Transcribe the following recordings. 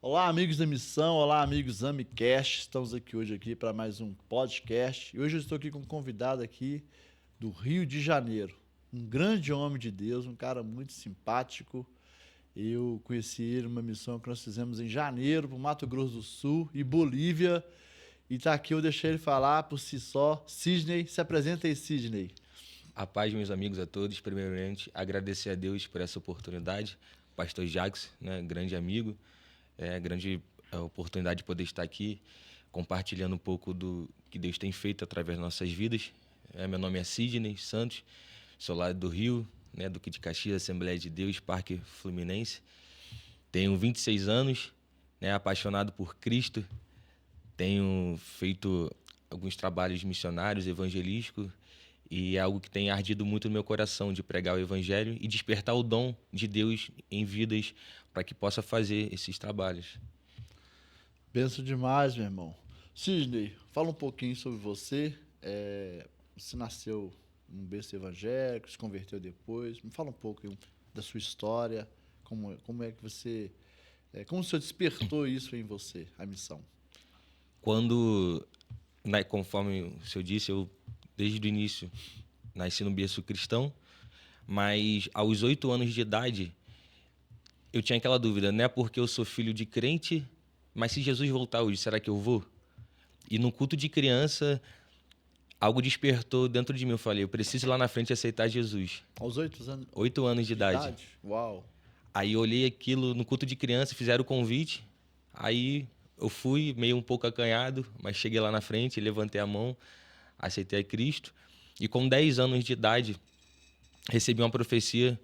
Olá, amigos da missão, olá, amigos AmiCast. Estamos aqui para mais um podcast. E hoje eu estou aqui com um convidado aqui do Rio de Janeiro. Um grande homem de Deus, um cara muito simpático. Eu conheci ele numa missão que nós fizemos em janeiro para o Mato Grosso do Sul e Bolívia. E tá aqui, eu deixei ele falar por si só. Sidney, se apresenta aí, Sidney. A paz, meus amigos, a todos. Primeiramente, agradecer a Deus por essa oportunidade. Pastor Jacques, né, grande amigo, grande oportunidade de poder estar aqui, compartilhando um pouco do que Deus tem feito através das nossas vidas. Meu nome é Sidney Santos, sou lá do Rio, né, Duque de Caxias, Assembleia de Deus, Parque Fluminense. Tenho 26 anos, né, apaixonado por Cristo. Tenho feito alguns trabalhos missionários, evangelísticos, e é algo que tem ardido muito no meu coração, de pregar o evangelho e despertar o dom de Deus em vidas para que possa fazer esses trabalhos. Benção demais, meu irmão. Sidney, fala um pouquinho sobre você. Você nasceu num berço evangélico, se converteu depois. Me fala um pouco aí da sua história, como é que você... como o Senhor despertou isso em você, a missão? Quando, né, conforme o senhor disse, eu, desde o início, nasci no berço cristão, mas aos 8 anos de idade, eu tinha aquela dúvida, não é porque eu sou filho de crente, mas se Jesus voltar hoje, será que eu vou? E no culto de criança, algo despertou dentro de mim. Eu falei, eu preciso ir lá na frente aceitar Jesus. Aos 8 anos 8 anos de de idade. idade? Uau! Aí eu olhei aquilo no culto de criança, fizeram o convite. Aí eu fui meio um pouco acanhado, mas cheguei lá na frente, levantei a mão, aceitei a Cristo. E com 10 anos de idade, recebi uma profecia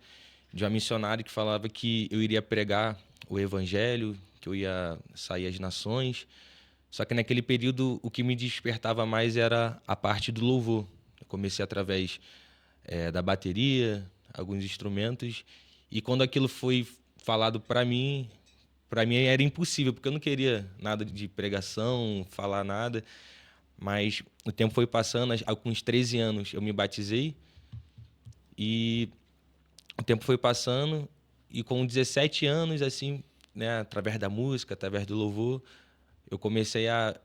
de uma missionária que falava que eu iria pregar o evangelho, que eu ia sair às nações. Só que naquele período o que me despertava mais era a parte do louvor. Eu comecei através da bateria, alguns instrumentos, e quando aquilo foi falado para mim era impossível, porque eu não queria nada de pregação, falar nada. Mas o tempo foi passando, com uns 13 anos eu me batizei, e o tempo foi passando, e com 17 anos, assim, né, através da música, através do louvor, eu comecei a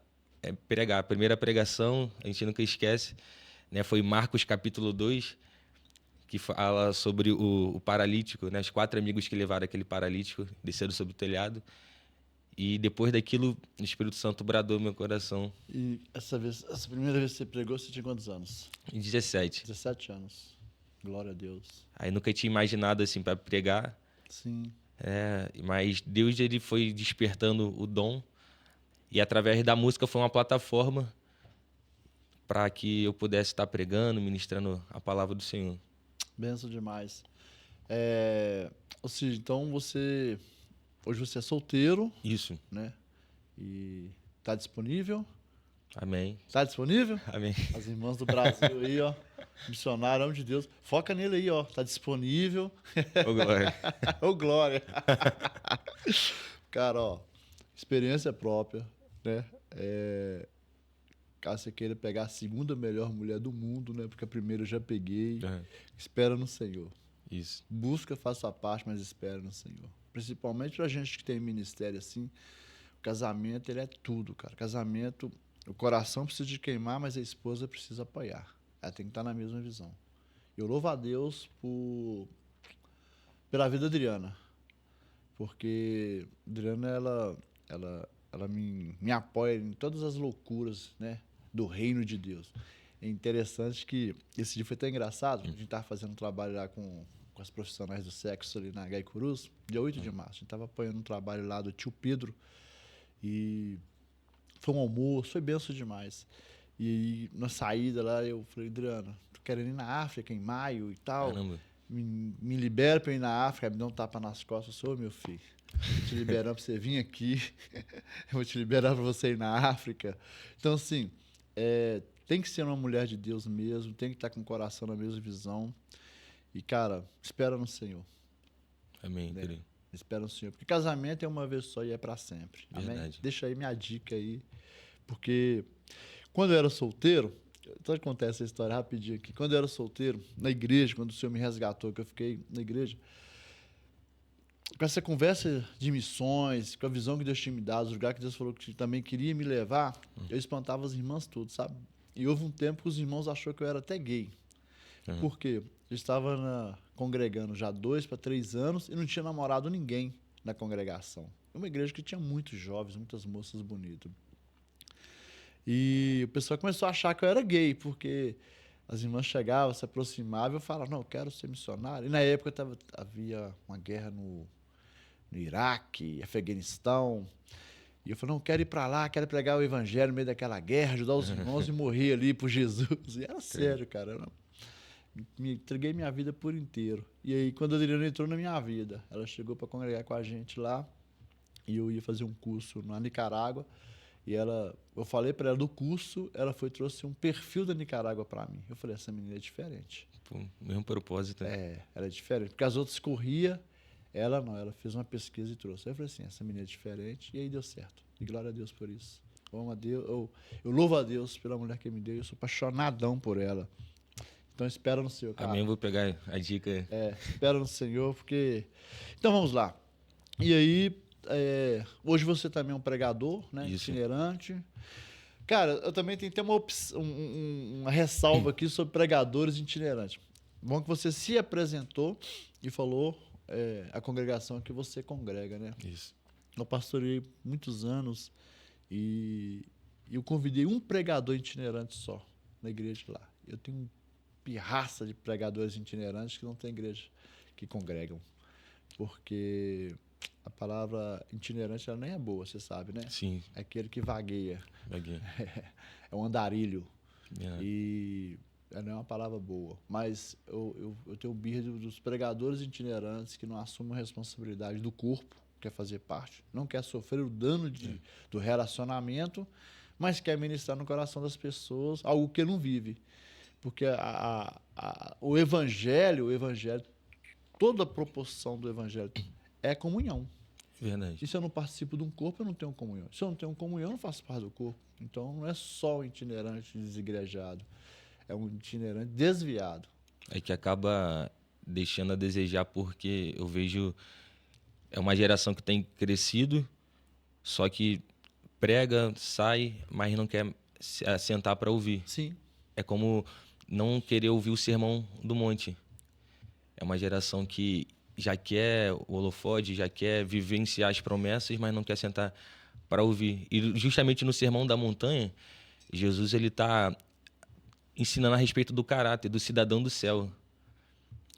pregar. A primeira pregação, a gente nunca esquece, né, foi Marcos capítulo 2, que fala sobre o paralítico, né, os 4 amigos que levaram aquele paralítico, desceram sobre o telhado. E depois daquilo, o Espírito Santo bradou no meu coração. E essa primeira vez que você pregou, você tinha quantos anos? Em 17. 17 anos. Glória a Deus. Aí nunca tinha imaginado assim para pregar. Sim. Mas Deus ele foi despertando o dom. E através da música foi uma plataforma para que eu pudesse estar pregando, ministrando a palavra do Senhor. Benção demais. Ou seja, então hoje você é solteiro, Isso. né? E tá disponível? Amém. Tá disponível? Amém. As irmãs do Brasil aí, ó. Missionário, homem de Deus. Foca nele aí, ó. Tá disponível. Ô, glória. Ô, glória. Cara, ó. Experiência própria, né? Caso você queira pegar a segunda melhor mulher do mundo, né? Porque a primeira eu já peguei. Uhum. Espera no Senhor. Isso. Busca, faça a parte, mas espera no Senhor. Principalmente pra gente que tem ministério assim. O casamento, ele é tudo, cara. Casamento, o coração precisa de queimar, mas a esposa precisa apoiar. Ela tem que estar na mesma visão. Eu louvo a Deus pela vida da Adriana. Porque a Adriana, ela me apoia em todas as loucuras, né? Do reino de Deus. É interessante que esse dia foi tão engraçado. A gente estava fazendo um trabalho lá com as profissionais do sexo ali na Gaicurus, dia 8 de março. A gente estava apoiando um trabalho lá do tio Pedro. E foi um almoço, foi benção demais. E na saída lá eu falei, Adriana, tô querendo ir na África em maio e tal. Caramba. Me libera pra eu ir na África, me dá um tapa nas costas. Eu sou, meu filho, tô te liberando pra você vir aqui. Eu vou te liberar pra você ir na África. Então, assim, tem que ser uma mulher de Deus mesmo, tem que estar com o coração na mesma visão. E, cara, espera no Senhor. Amém, Né? querido. Espera no Senhor. Porque casamento é uma vez só e é pra sempre. Amém? Verdade. Deixa aí minha dica aí. Porque quando eu era solteiro, então acontece essa história rapidinho aqui. Quando eu era solteiro, na igreja, quando o Senhor me resgatou, que eu fiquei na igreja, com essa conversa de missões, com a visão que Deus tinha me dado, os lugares que Deus falou que também queria me levar, eu espantava as irmãs tudo, sabe? E houve um tempo que os irmãos acharam que eu era até gay. Por quê? Eu estava congregando já 2 para 3 anos e não tinha namorado ninguém na congregação. É uma igreja que tinha muitos jovens, muitas moças bonitas. E o pessoal começou a achar que eu era gay, porque as irmãs chegavam, se aproximavam e eu falava, não, eu quero ser missionário. E na época havia uma guerra no Iraque, Afeganistão. E eu falei, não, quero ir para lá, quero pregar o evangelho no meio daquela guerra, ajudar os irmãos e morrer ali por Jesus. E era sério, cara. Me entreguei minha vida por inteiro. E aí, quando a Adriana entrou na minha vida, ela chegou para congregar com a gente lá, e eu ia fazer um curso na Nicarágua, e eu falei para ela do curso, ela trouxe um perfil da Nicarágua para mim. Eu falei, essa menina é diferente. Pô, mesmo propósito. Ela é diferente, porque as outras corriam, ela não, ela fez uma pesquisa e trouxe. Aí eu falei assim, essa menina é diferente, e aí deu certo. E glória a Deus por isso. Eu amo a Deus, eu louvo a Deus pela mulher que me deu, eu sou apaixonadão por ela. Então espera no Senhor, cara. Amém, vou pegar a dica. Espera no Senhor, porque... Então vamos lá. E aí, hoje você também é um pregador, né? Isso. Itinerante. Cara, eu também tenho uma ressalva aqui sobre pregadores itinerantes. Bom que você se apresentou e falou a congregação que você congrega, né? Isso. Eu pastorei muitos anos e eu convidei um pregador itinerante só na igreja lá. Eu tenho pirraça de pregadores itinerantes que não tem igreja que congregam. Porque a palavra itinerante ela nem é boa, você sabe, né? Sim. É aquele que vagueia. Vagueia. É um andarilho. Yeah. E não é uma palavra boa. Mas eu tenho birra dos pregadores itinerantes que não assumem a responsabilidade do corpo, quer fazer parte, não quer sofrer o dano do relacionamento, mas quer ministrar no coração das pessoas algo que não vive. Porque o evangelho, toda a proporção do evangelho é comunhão. Verdade. E se eu não participo de um corpo, eu não tenho comunhão. Se eu não tenho comunhão, eu não faço parte do corpo. Então, não é só o itinerante desigrejado. É um itinerante desviado. É que acaba deixando a desejar, porque eu vejo... É uma geração que tem crescido, só que prega, sai, mas não quer se sentar para ouvir. Sim. É como não querer ouvir o sermão do monte. É uma geração que já quer o holofote, já quer vivenciar as promessas, mas não quer sentar para ouvir. E justamente no Sermão da Montanha, Jesus ele está ensinando a respeito do caráter do cidadão do céu.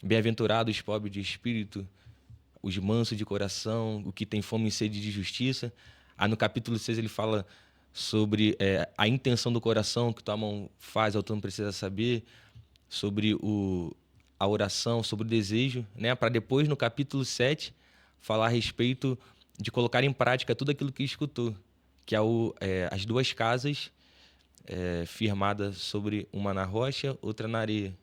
Bem-aventurados os pobres de espírito, os mansos de coração, o que tem fome e sede de justiça. Aí no capítulo 6 ele fala sobre a intenção do coração, que tua mão faz, o outro não precisa saber, sobre a oração, sobre o desejo, né? Para depois, no capítulo 7, falar a respeito de colocar em prática tudo aquilo que escutou, que é as 2 casas firmadas sobre uma na rocha, outra na areia.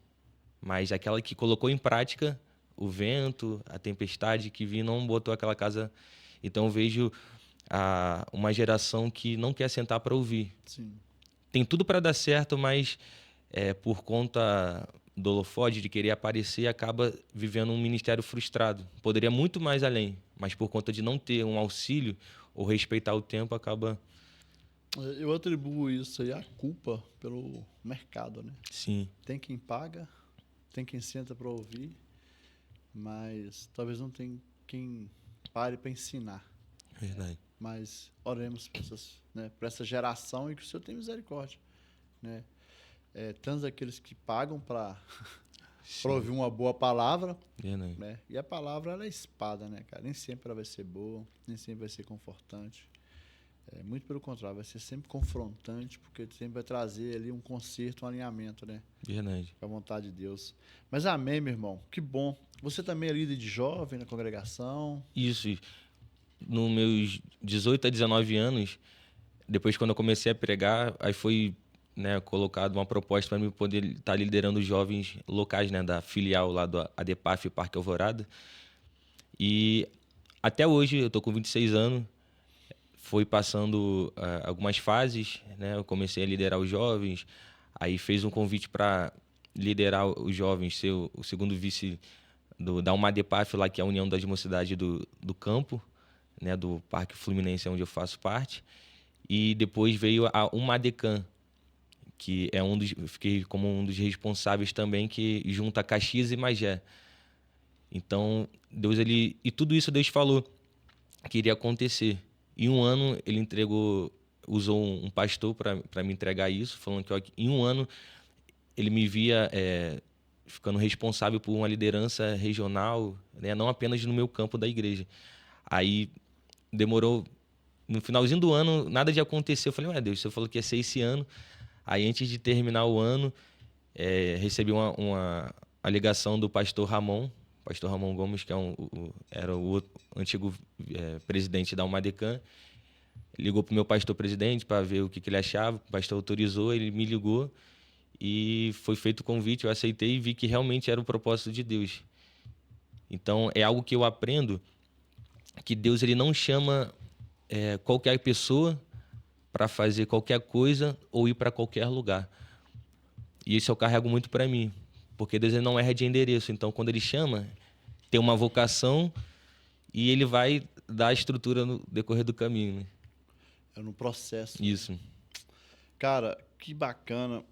Mas aquela que colocou em prática, o vento, a tempestade que vinha, não botou aquela casa. Então eu vejo uma geração que não quer sentar para ouvir. Sim. Tem tudo para dar certo, mas por conta do holofote, de querer aparecer, acaba vivendo um ministério frustrado. Poderia muito mais além, mas por conta de não ter um auxílio ou respeitar o tempo, acaba... Eu atribuo isso aí à culpa pelo mercado, né? Sim. Tem quem paga, tem quem senta para ouvir, mas talvez não tem quem pare para ensinar. Verdade. Mas oremos por essa geração e que o Senhor tenha misericórdia, né? Tantos aqueles que pagam para ouvir uma boa palavra, né? E a palavra ela é espada, né, cara? Nem sempre ela vai ser boa, nem sempre vai ser confortante. Muito pelo contrário, vai ser sempre confrontante, porque sempre vai trazer ali um conserto, um alinhamento, né? Verdade. Com a vontade de Deus. Mas amém, meu irmão. Que bom. Você também é líder de jovem na congregação? Isso. Nos meus 18 a 19 anos, depois quando eu comecei a pregar, aí foi colocado uma proposta para mim poder estar liderando os jovens locais, né, da filial lá do ADEPAF Parque Alvorada. E até hoje, eu estou com 26 anos, foi passando algumas fases, né? Eu comecei a liderar os jovens, aí fez um convite para liderar os jovens, ser o segundo vice da UMADEPAF lá, que é a União das Mocidades do Campo, né, do Parque Fluminense, onde eu faço parte. E depois veio a UMADECAM, que é fiquei como um dos responsáveis também, que junta Caxias e Magé. Então, Deus, e tudo isso Deus falou que iria acontecer. Em um ano, ele usou um pastor para me entregar isso, falando que ó, em um ano ele me via ficando responsável por uma liderança regional, né, não apenas no meu campo da igreja. Aí demorou, no finalzinho do ano, nada de acontecer. Eu falei, ué, Deus, você falou que ia ser esse ano. Aí, antes de terminar o ano, recebi uma ligação do pastor Ramon Gomes, que era o antigo presidente da UMADECAM. Ligou para o meu pastor presidente para ver o que ele achava. O pastor autorizou, ele me ligou e foi feito o convite. Eu aceitei e vi que realmente era o propósito de Deus. Então, é algo que eu aprendo, que Deus ele não chama qualquer pessoa para fazer qualquer coisa ou ir para qualquer lugar. E isso eu carrego muito para mim, porque Deus ele não erra de endereço. Então, quando ele chama, tem uma vocação e ele vai dar a estrutura no decorrer do caminho. Né? É no processo. Isso. Cara, que bacana.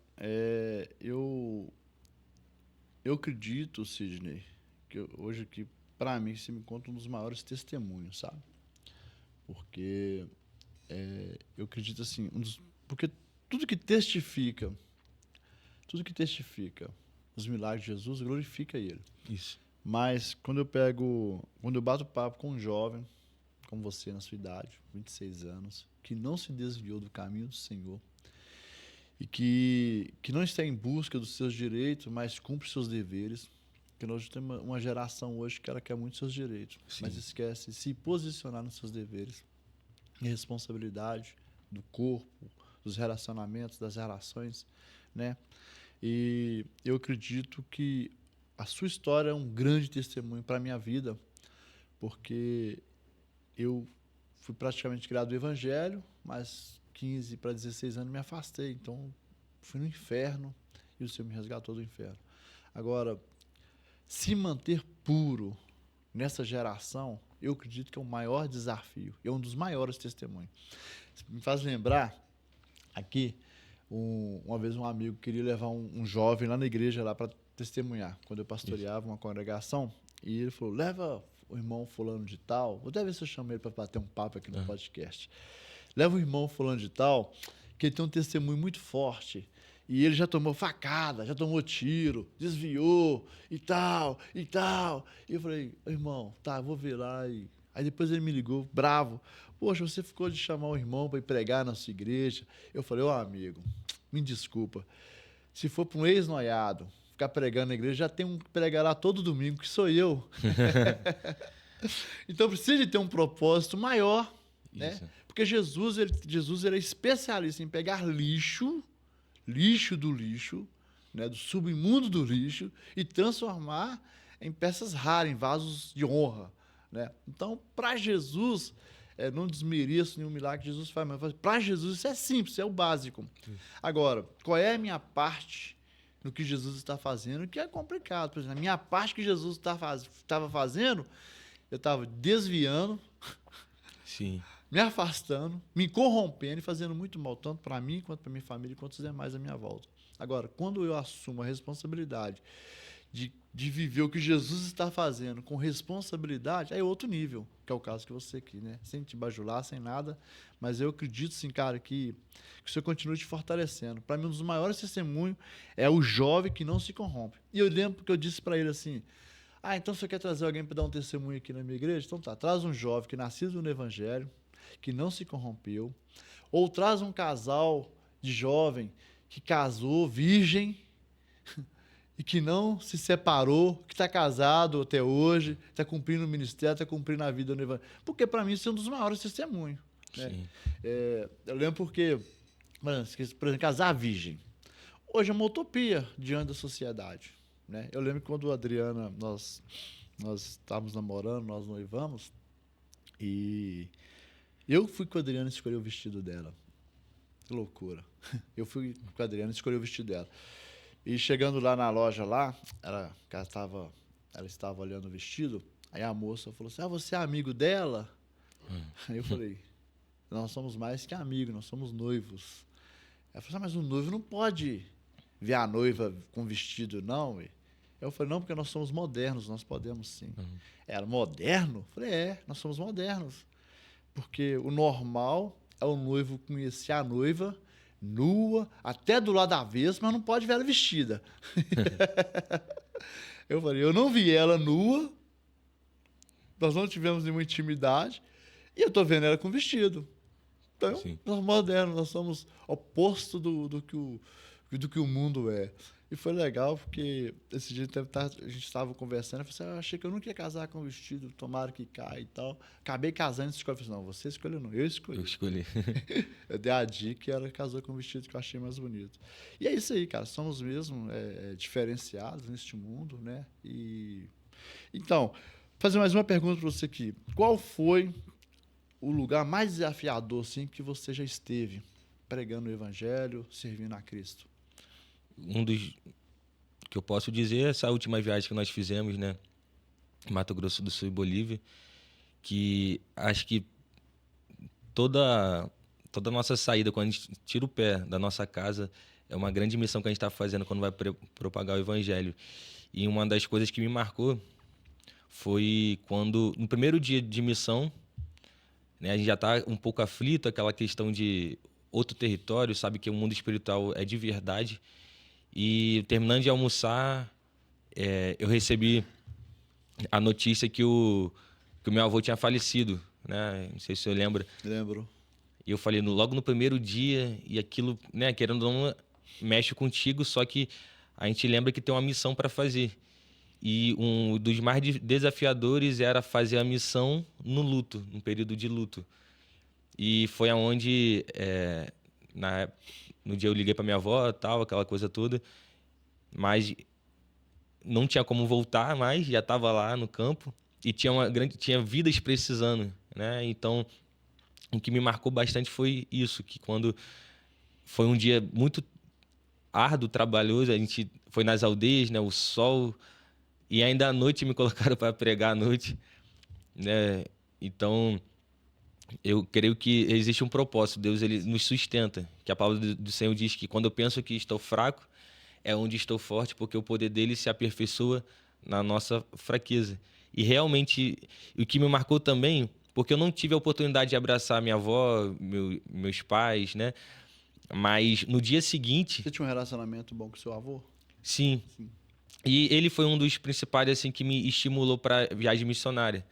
Eu acredito, Sidney, que hoje aqui, para mim, você me conta um dos maiores testemunhos, sabe? Porque eu acredito assim, porque tudo que testifica os milagres de Jesus, glorifica ele. Isso. Mas quando eu bato papo com um jovem, como você na sua idade, 26 anos, que não se desviou do caminho do Senhor e que não está em busca dos seus direitos, mas cumpre seus deveres, porque nós temos uma geração hoje que ela quer muito seus direitos, Sim. mas esquece de se posicionar nos seus deveres e responsabilidade do corpo, dos relacionamentos, das relações, né? E eu acredito que a sua história é um grande testemunho para a minha vida, porque eu fui praticamente criado no Evangelho, mas 15 para 16 anos me afastei. Então, fui no inferno e o Senhor me resgatou do inferno. Agora, se manter puro nessa geração, eu acredito que é o maior desafio, é um dos maiores testemunhos. Me faz lembrar, aqui, uma vez um amigo queria levar um jovem lá na igreja lá para testemunhar, quando eu pastoreava uma congregação, e ele falou, leva o irmão fulano de tal, vou até ver se eu chamo ele para bater um papo aqui no podcast. Leva o irmão fulano de tal, que ele tem um testemunho muito forte, e ele já tomou facada, já tomou tiro, desviou, e tal, e tal. E eu falei, irmão, tá, vou ver lá. Aí depois ele me ligou, bravo. Poxa, você ficou de chamar o irmão para ir pregar na sua igreja. Eu falei, amigo, me desculpa. Se for para um ex-noiado ficar pregando na igreja, já tem um que pregar lá todo domingo, que sou eu. Então precisa de ter um propósito maior, né? Porque Jesus ele é especialista em pegar lixo do lixo, né, do submundo do lixo, e transformar em peças raras, em vasos de honra. Né? Então, para Jesus, não desmereço nenhum milagre que Jesus faz, mas para Jesus isso é simples, é o básico. Agora, qual é a minha parte no que Jesus está fazendo, que é complicado. Por exemplo, a minha parte que Jesus estava fazendo, eu estava desviando, Sim. me afastando, me corrompendo e fazendo muito mal, tanto para mim, quanto para minha família, quanto os demais à minha volta. Agora, quando eu assumo a responsabilidade de viver o que Jesus está fazendo com responsabilidade, aí é outro nível, que é o caso que você aqui, né? Sem te bajular, sem nada, mas eu acredito, sim, cara, que o Senhor continue te fortalecendo. Para mim, um dos maiores testemunhos é o jovem que não se corrompe. E eu lembro que eu disse para ele assim, então você quer trazer alguém para dar um testemunho aqui na minha igreja? Então tá, traz um jovem que nascido no Evangelho, que não se corrompeu, ou traz um casal de jovem que casou virgem e que não se separou, que está casado até hoje, está cumprindo o ministério, está cumprindo a vida no Evangelho. Porque para mim isso é um dos maiores testemunhos. Né? Eu lembro porque, por exemplo, casar virgem. Hoje é uma utopia diante da sociedade. Né? Eu lembro que quando a Adriana, nós estávamos namorando, nós noivamos, e eu fui com a Adriana escolher o vestido dela. Que loucura. Eu fui com a Adriana escolher o vestido dela. E chegando lá na loja, ela estava ela estava olhando o vestido, aí a moça falou assim, você é amigo dela? Aí eu falei, nós somos mais que amigos, nós somos noivos. Ela falou, mas o noivo não pode ver a noiva com vestido, não, ué. Eu falei, não, porque nós somos modernos, nós podemos sim. Ela, moderno? Eu falei, nós somos modernos. Porque o normal é o noivo conhecer a noiva nua, até do lado avesso, mas não pode ver ela vestida. Eu falei, eu não vi ela nua, nós não tivemos nenhuma intimidade, e eu tô vendo ela com vestido. Então, Sim. nós somos modernos, nós somos oposto do que o mundo é. E foi legal, porque esse dia a gente estava conversando, eu falei assim, eu achei que eu nunca ia casar com vestido, tomara que caia e tal. Acabei casando e escolhi. Eu falei, não, você escolheu não, eu escolhi. Eu escolhi. Eu dei a dica e ela casou com o vestido que eu achei mais bonito. E é isso aí, cara, somos mesmo diferenciados neste mundo, né? Então, fazer mais uma pergunta para você aqui. Qual foi o lugar mais desafiador, assim, que você já esteve pregando o evangelho, servindo a Cristo? Um dos que eu posso dizer é essa última viagem que nós fizemos, né? Mato Grosso do Sul e Bolívia, que acho que toda a nossa saída, quando a gente tira o pé da nossa casa, é uma grande missão que a gente está fazendo quando vai propagar o evangelho. E uma das coisas que me marcou foi quando, no primeiro dia de missão, né, a gente já está um pouco aflito, aquela questão de outro território, sabe que o mundo espiritual é de verdade. E terminando de almoçar, eu recebi a notícia que o meu avô tinha falecido, né? Não sei se você lembra. Lembro. E eu falei, logo no primeiro dia, e aquilo, né, querendo ou não, mexe contigo, só que a gente lembra que tem uma missão para fazer. E um dos mais desafiadores era fazer a missão no luto, no período de luto. E foi aonde, no dia eu liguei para minha avó, tal, aquela coisa toda, mas não tinha como voltar mais, já estava lá no campo e tinha vidas precisando, né? Então, o que me marcou bastante foi isso, que quando foi um dia muito árduo, trabalhoso, a gente foi nas aldeias, né? O sol, e ainda à noite me colocaram para pregar à noite, né? Então, eu creio que existe um propósito. Deus, ele nos sustenta. Que a palavra do Senhor diz que quando eu penso que estou fraco, é onde estou forte, porque o poder dele se aperfeiçoa na nossa fraqueza. E realmente, o que me marcou também, porque eu não tive a oportunidade de abraçar minha avó, meus pais, né? Mas no dia seguinte... Você tinha um relacionamento bom com seu avô? Sim. E ele foi um dos principais, assim, que me estimulou para viagem missionária.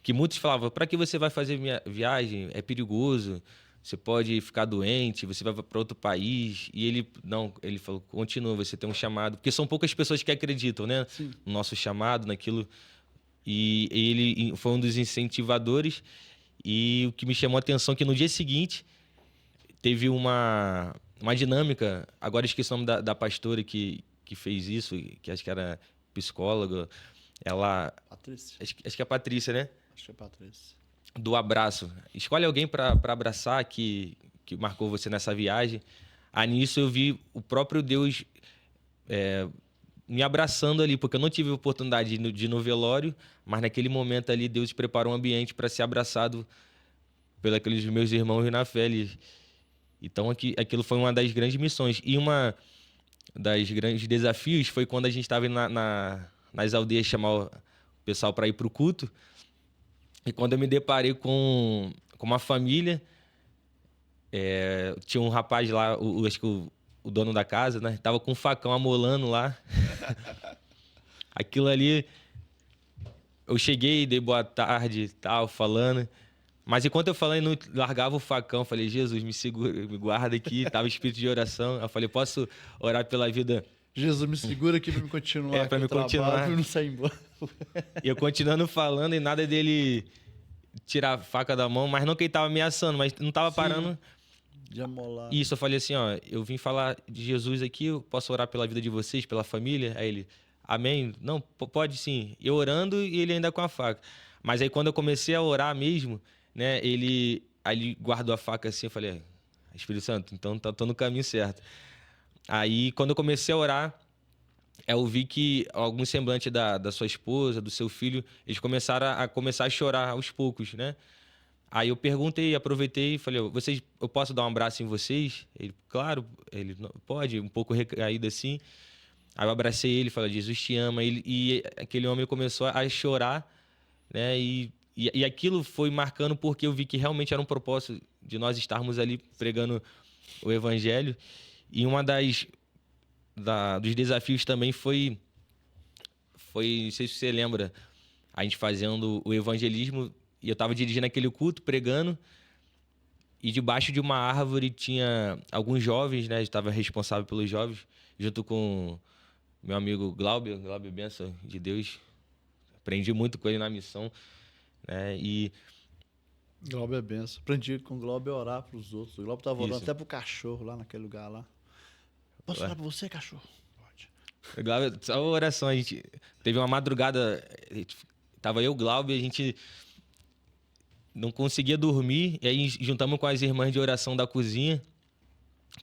Que muitos falavam, para que você vai fazer viagem? É perigoso, você pode ficar doente, você vai para outro país. E ele falou, continua, você tem um chamado. Porque são poucas pessoas que acreditam, né? Sim. No nosso chamado, naquilo. E ele foi um dos incentivadores. E o que me chamou a atenção é que no dia seguinte teve uma dinâmica. Agora esqueci o nome da pastora que fez isso, que acho que era psicóloga. Ela... Patrícia? Acho que é a Patrícia, né? Acho que é Patrícia. Do abraço. Escolhe alguém para abraçar que marcou você nessa viagem. Aí nisso eu vi o próprio Deus me abraçando ali, porque eu não tive a oportunidade de ir no velório, mas naquele momento ali Deus preparou um ambiente para ser abraçado pelos aqueles meus irmãos na fé ali. Então aquilo foi uma das grandes missões. E uma das grandes desafios foi quando a gente estava nas aldeias chamar o pessoal para ir para o culto. E quando eu me deparei com uma família, tinha um rapaz lá, acho que o dono da casa, né? Tava com um facão amolando lá. Aquilo ali, eu cheguei, dei boa tarde e tal, falando. Mas enquanto eu falei, não largava o facão. Falei, Jesus, me segura, me guarda aqui. Tava espírito de oração. Eu falei, posso orar pela vida? Jesus, me segura aqui para me continuar. Para me continuar. Para não sair embora. E eu continuando falando e nada dele tirar a faca da mão, mas não que ele tava ameaçando, mas não tava parando. De amolar. Isso, eu falei assim, ó, eu vim falar de Jesus aqui, eu posso orar pela vida de vocês, pela família? Aí ele, amém? Não, pode sim. Eu orando e ele ainda com a faca. Mas aí quando eu comecei a orar mesmo, né, ele guardou a faca assim, eu falei, Espírito Santo, então tô no caminho certo. Aí quando eu comecei a orar, eu vi que algum semblante da sua esposa, do seu filho, eles começaram a chorar aos poucos, né? Aí eu perguntei, aproveitei e falei, eu posso dar um abraço em vocês? Ele, claro, ele pode, um pouco recaído assim. Aí eu abracei ele, falei, Jesus te ama. E aquele homem começou a chorar, né? E aquilo foi marcando porque eu vi que realmente era um propósito de nós estarmos ali pregando o evangelho. E dos desafios também foi, não sei se você lembra, a gente fazendo o evangelismo e eu estava dirigindo aquele culto, pregando, e debaixo de uma árvore tinha alguns jovens, né? Eu estava responsável pelos jovens, junto com meu amigo Glauber Benção de Deus. Aprendi muito com ele na missão, né? E Glauber é benção. Aprendi com o Glauber a orar para os outros. O Glauber estava orando isso. até pro cachorro lá naquele lugar lá. Posso orar para você, cachorro? Pode. O Glauber, só uma oração, a gente teve uma madrugada, tava eu e o Glauber, a gente não conseguia dormir, e aí juntamos com as irmãs de oração da cozinha.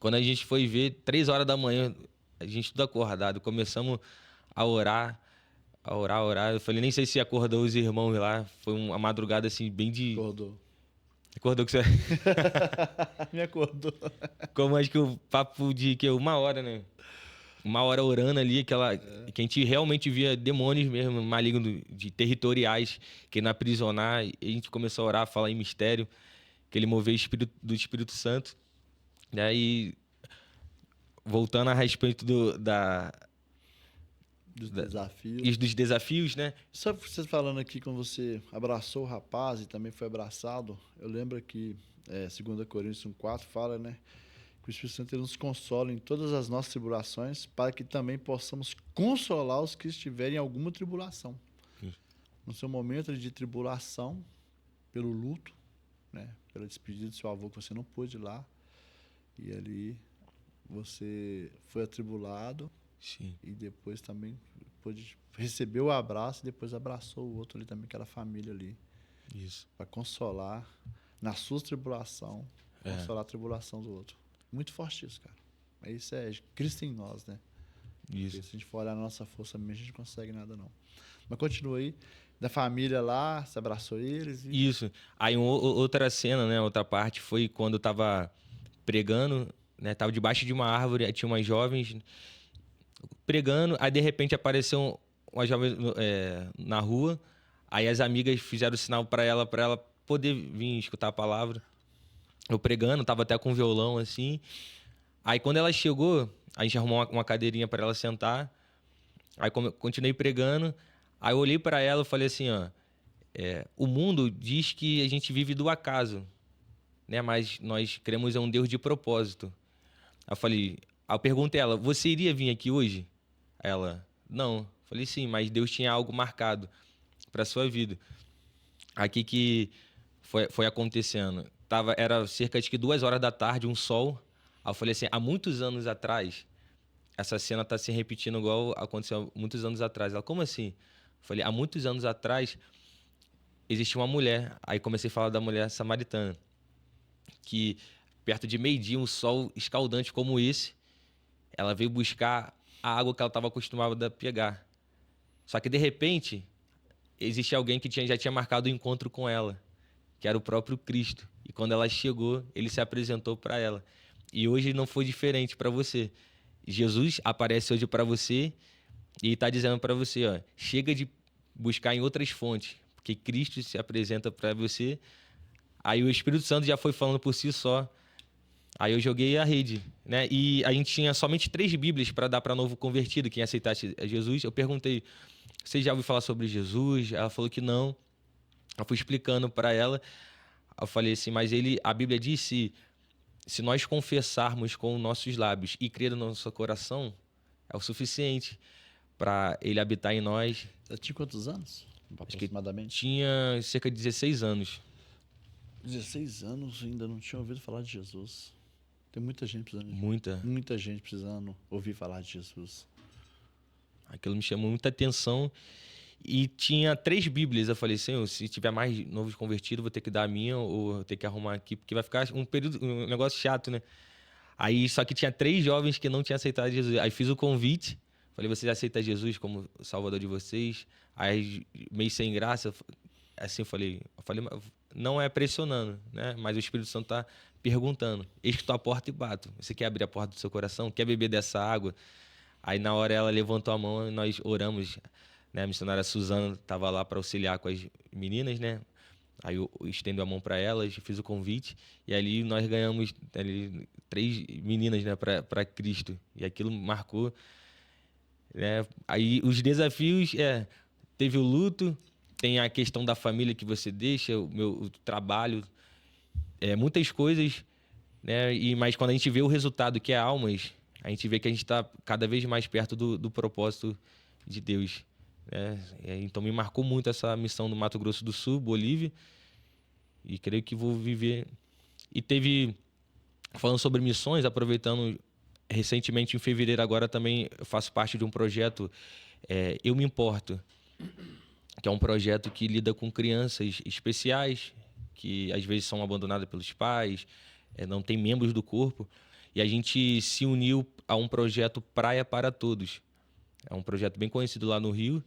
Quando a gente foi ver, 3 horas da manhã, a gente tudo acordado, começamos a orar, a orar, a orar. Eu falei, nem sei se acordou os irmãos lá, foi uma madrugada assim, bem de... Acordou. Acordou que você... Me acordou. Como acho que o papo de que 1 hora, né? 1 hora orando ali, que a gente realmente via demônios mesmo, malignos, de territoriais, querendo aprisionar. E a gente começou a orar, falar em mistério, que ele moveu do Espírito Santo. E aí, voltando a respeito Dos desafios. e dos desafios, né? Só você falando aqui, quando você abraçou o rapaz e também foi abraçado, eu lembro que 2 Coríntios 1,4 fala, né? Que o Espírito Santo ele nos consola em todas as nossas tribulações, para que também possamos consolar os que estiverem em alguma tribulação. Isso. No seu momento de tribulação, pelo luto, né? Pela despedida do seu avô que você não pôde ir lá, e ali você foi atribulado. Sim. E depois também pôde receber o abraço e depois abraçou o outro ali também, que era a família ali. Isso. Para consolar na sua tribulação, consolar a tribulação do outro. Muito forte isso, cara. Mas isso é Cristo em nós, né? Isso. Porque se a gente for olhar na nossa força mesmo, a gente não consegue nada, não. Mas continua aí. Da família lá, você abraçou eles? Isso. Aí outra cena, né? Outra parte foi quando eu tava pregando, né? Tava debaixo de uma árvore, aí tinha umas jovens pregando, aí de repente apareceu uma jovem na rua, aí as amigas fizeram sinal para ela poder vir escutar a palavra. Eu pregando, tava até com violão assim. Aí quando ela chegou, a gente arrumou uma cadeirinha para ela sentar. Aí continuei pregando. Aí eu olhei para ela e falei assim, ó, o mundo diz que a gente vive do acaso, né? Mas nós cremos em um Deus de propósito. Aí eu perguntei a ela, você iria vir aqui hoje? Aí ela, não. Falei, sim, mas Deus tinha algo marcado para sua vida. Aqui que foi acontecendo. Era cerca de 2 horas da tarde, um sol. Aí eu falei assim, há muitos anos atrás, essa cena está se repetindo igual aconteceu há muitos anos atrás. Ela, como assim? Eu falei, há muitos anos atrás, existia uma mulher. Aí comecei a falar da mulher samaritana. Que perto de meio-dia, um sol escaldante como esse, ela veio buscar a água que ela estava acostumada a pegar. Só que, de repente, existia alguém que já tinha marcado o encontro com ela, que era o próprio Cristo. E quando ela chegou, ele se apresentou para ela. E hoje não foi diferente para você. Jesus aparece hoje para você e está dizendo para você, ó, chega de buscar em outras fontes, porque Cristo se apresenta para você. Aí o Espírito Santo já foi falando por si só. Aí eu joguei a rede, né? E a gente tinha somente 3 Bíblias para dar para novo convertido, quem aceitasse Jesus. Eu perguntei, você já ouviu falar sobre Jesus? Ela falou que não. Eu fui explicando para ela. Eu falei assim, mas a Bíblia disse, se nós confessarmos com os nossos lábios e crer no nosso coração, é o suficiente para ele habitar em nós. Você tinha quantos anos? Aproximadamente? Tinha cerca de 16 anos. 16 anos ainda não tinha ouvido falar de Jesus. Tem muita gente precisando. Muita gente precisando ouvir falar de Jesus. Aquilo me chamou muita atenção. E tinha 3 Bíblias. Eu falei, Senhor, se tiver mais novos convertidos, vou ter que dar a minha ou ter que arrumar aqui, porque vai ficar um negócio chato, né? Aí, só que tinha 3 jovens que não tinham aceitado Jesus. Aí fiz o convite. Falei, vocês aceitam Jesus como o salvador de vocês? Aí, meio sem graça, assim, eu falei, não é pressionando, né? Mas o Espírito Santo tá perguntando. Eis que estou à porta e bato. Você quer abrir a porta do seu coração? Quer beber dessa água? Aí, na hora, ela levantou a mão e nós oramos, né? A missionária Suzana estava lá para auxiliar com as meninas, né? Aí eu estendo a mão para elas, fiz o convite e ali nós ganhamos ali 3 meninas, né, para Cristo. E aquilo marcou, né? Aí os desafios teve o luto, tem a questão da família que você deixa, o trabalho, muitas coisas, né? Mas quando a gente vê o resultado que é almas, a gente vê que a gente está cada vez mais perto do propósito de Deus. Então me marcou muito essa missão no Mato Grosso do Sul, Bolívia, e creio que vou viver. E teve, falando sobre missões, aproveitando, recentemente em fevereiro agora também eu faço parte de um projeto, Eu Me Importo, que é um projeto que lida com crianças especiais, que às vezes são abandonadas pelos pais, não tem membros do corpo, e a gente se uniu a um projeto Praia para Todos. É um projeto bem conhecido lá no Rio.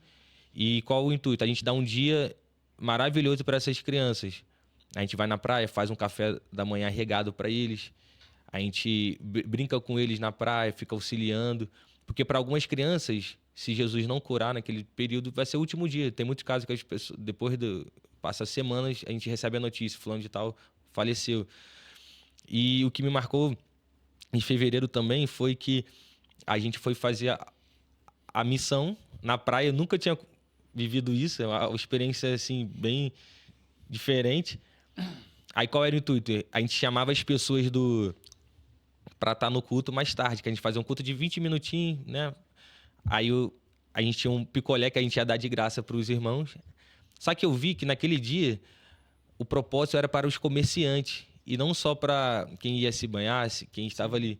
E qual o intuito? A gente dá um dia maravilhoso para essas crianças. A gente vai na praia, faz um café da manhã regado para eles. A gente brinca com eles na praia, fica auxiliando. Porque para algumas crianças, se Jesus não curar naquele período, vai ser o último dia. Tem muitos casos que as pessoas, depois passa semanas, a gente recebe a notícia, fulano de tal faleceu. E o que me marcou em fevereiro também foi que a gente foi fazer a missão na praia. Eu nunca tinha vivido isso, é uma experiência assim bem diferente. Aí qual era o intuito? A gente chamava as pessoas para estar no culto mais tarde, que a gente fazia um culto de 20 minutinhos, né? Aí a gente tinha um picolé que a gente ia dar de graça para os irmãos. Só que eu vi que naquele dia o propósito era para os comerciantes e não só para quem ia se banhar, quem estava ali.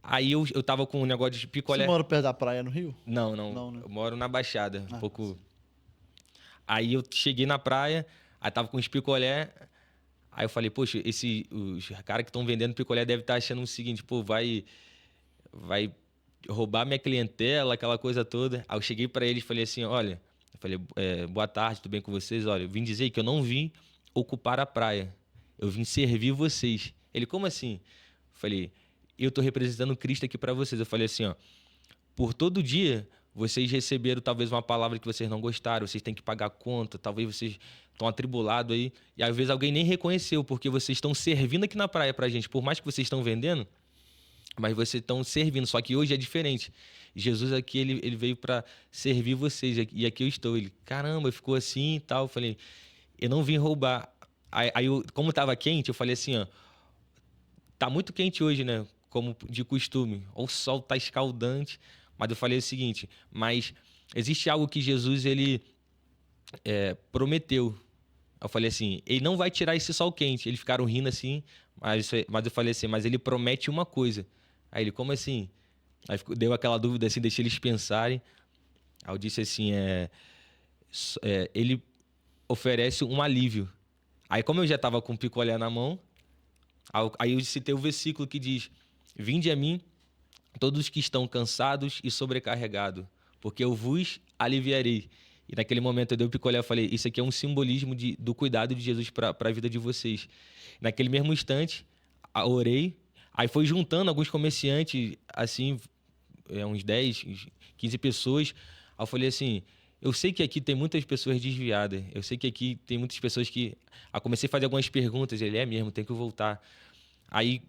Aí eu tava com um negócio de picolé. Você mora perto da praia no Rio? Não, Não, né? eu moro na Baixada, um pouco. Aí eu cheguei na praia, aí tava com os picolé. Aí eu falei, poxa, os caras que estão vendendo picolé devem estar achando o seguinte, pô, vai roubar minha clientela, aquela coisa toda. Aí eu cheguei para eles e falei assim, olha, eu falei, boa tarde, tudo bem com vocês? Olha, eu vim dizer que eu não vim ocupar a praia, eu vim servir vocês. Ele, como assim? Eu falei, eu tô representando Cristo aqui para vocês. Eu falei assim, ó, por todo dia vocês receberam talvez uma palavra que vocês não gostaram, vocês têm que pagar conta, talvez vocês estão atribulados aí, e às vezes alguém nem reconheceu, porque vocês estão servindo aqui na praia pra gente, por mais que vocês estão vendendo, mas vocês estão servindo, só que hoje é diferente. Jesus aqui, ele veio para servir vocês, e aqui eu estou. Ele, caramba, ficou assim e tal. Eu falei, eu não vim roubar. Como estava quente, eu falei assim, ó, tá muito quente hoje, né? Como de costume. O sol tá escaldante. Mas eu falei o seguinte, mas existe algo que Jesus, ele prometeu. Eu falei assim, ele não vai tirar esse sol quente. Eles ficaram rindo assim, mas eu falei assim, mas ele promete uma coisa. Aí ele, como assim? Aí deu aquela dúvida assim, deixei eles pensarem. Aí eu disse assim, ele oferece um alívio. Aí como eu já estava com o picolé na mão, aí eu citei o versículo que diz, vinde a mim todos que estão cansados e sobrecarregados, porque eu vos aliviarei. E naquele momento eu dei o picolé e falei, isso aqui é um simbolismo do cuidado de Jesus para a vida de vocês. Naquele mesmo instante, orei, aí foi juntando alguns comerciantes, assim, uns 10, 15 pessoas. Aí eu falei assim, eu sei que aqui tem muitas pessoas desviadas, eu sei que aqui tem muitas pessoas que... Aí comecei a fazer algumas perguntas, ele, mesmo, tem que voltar. Aí,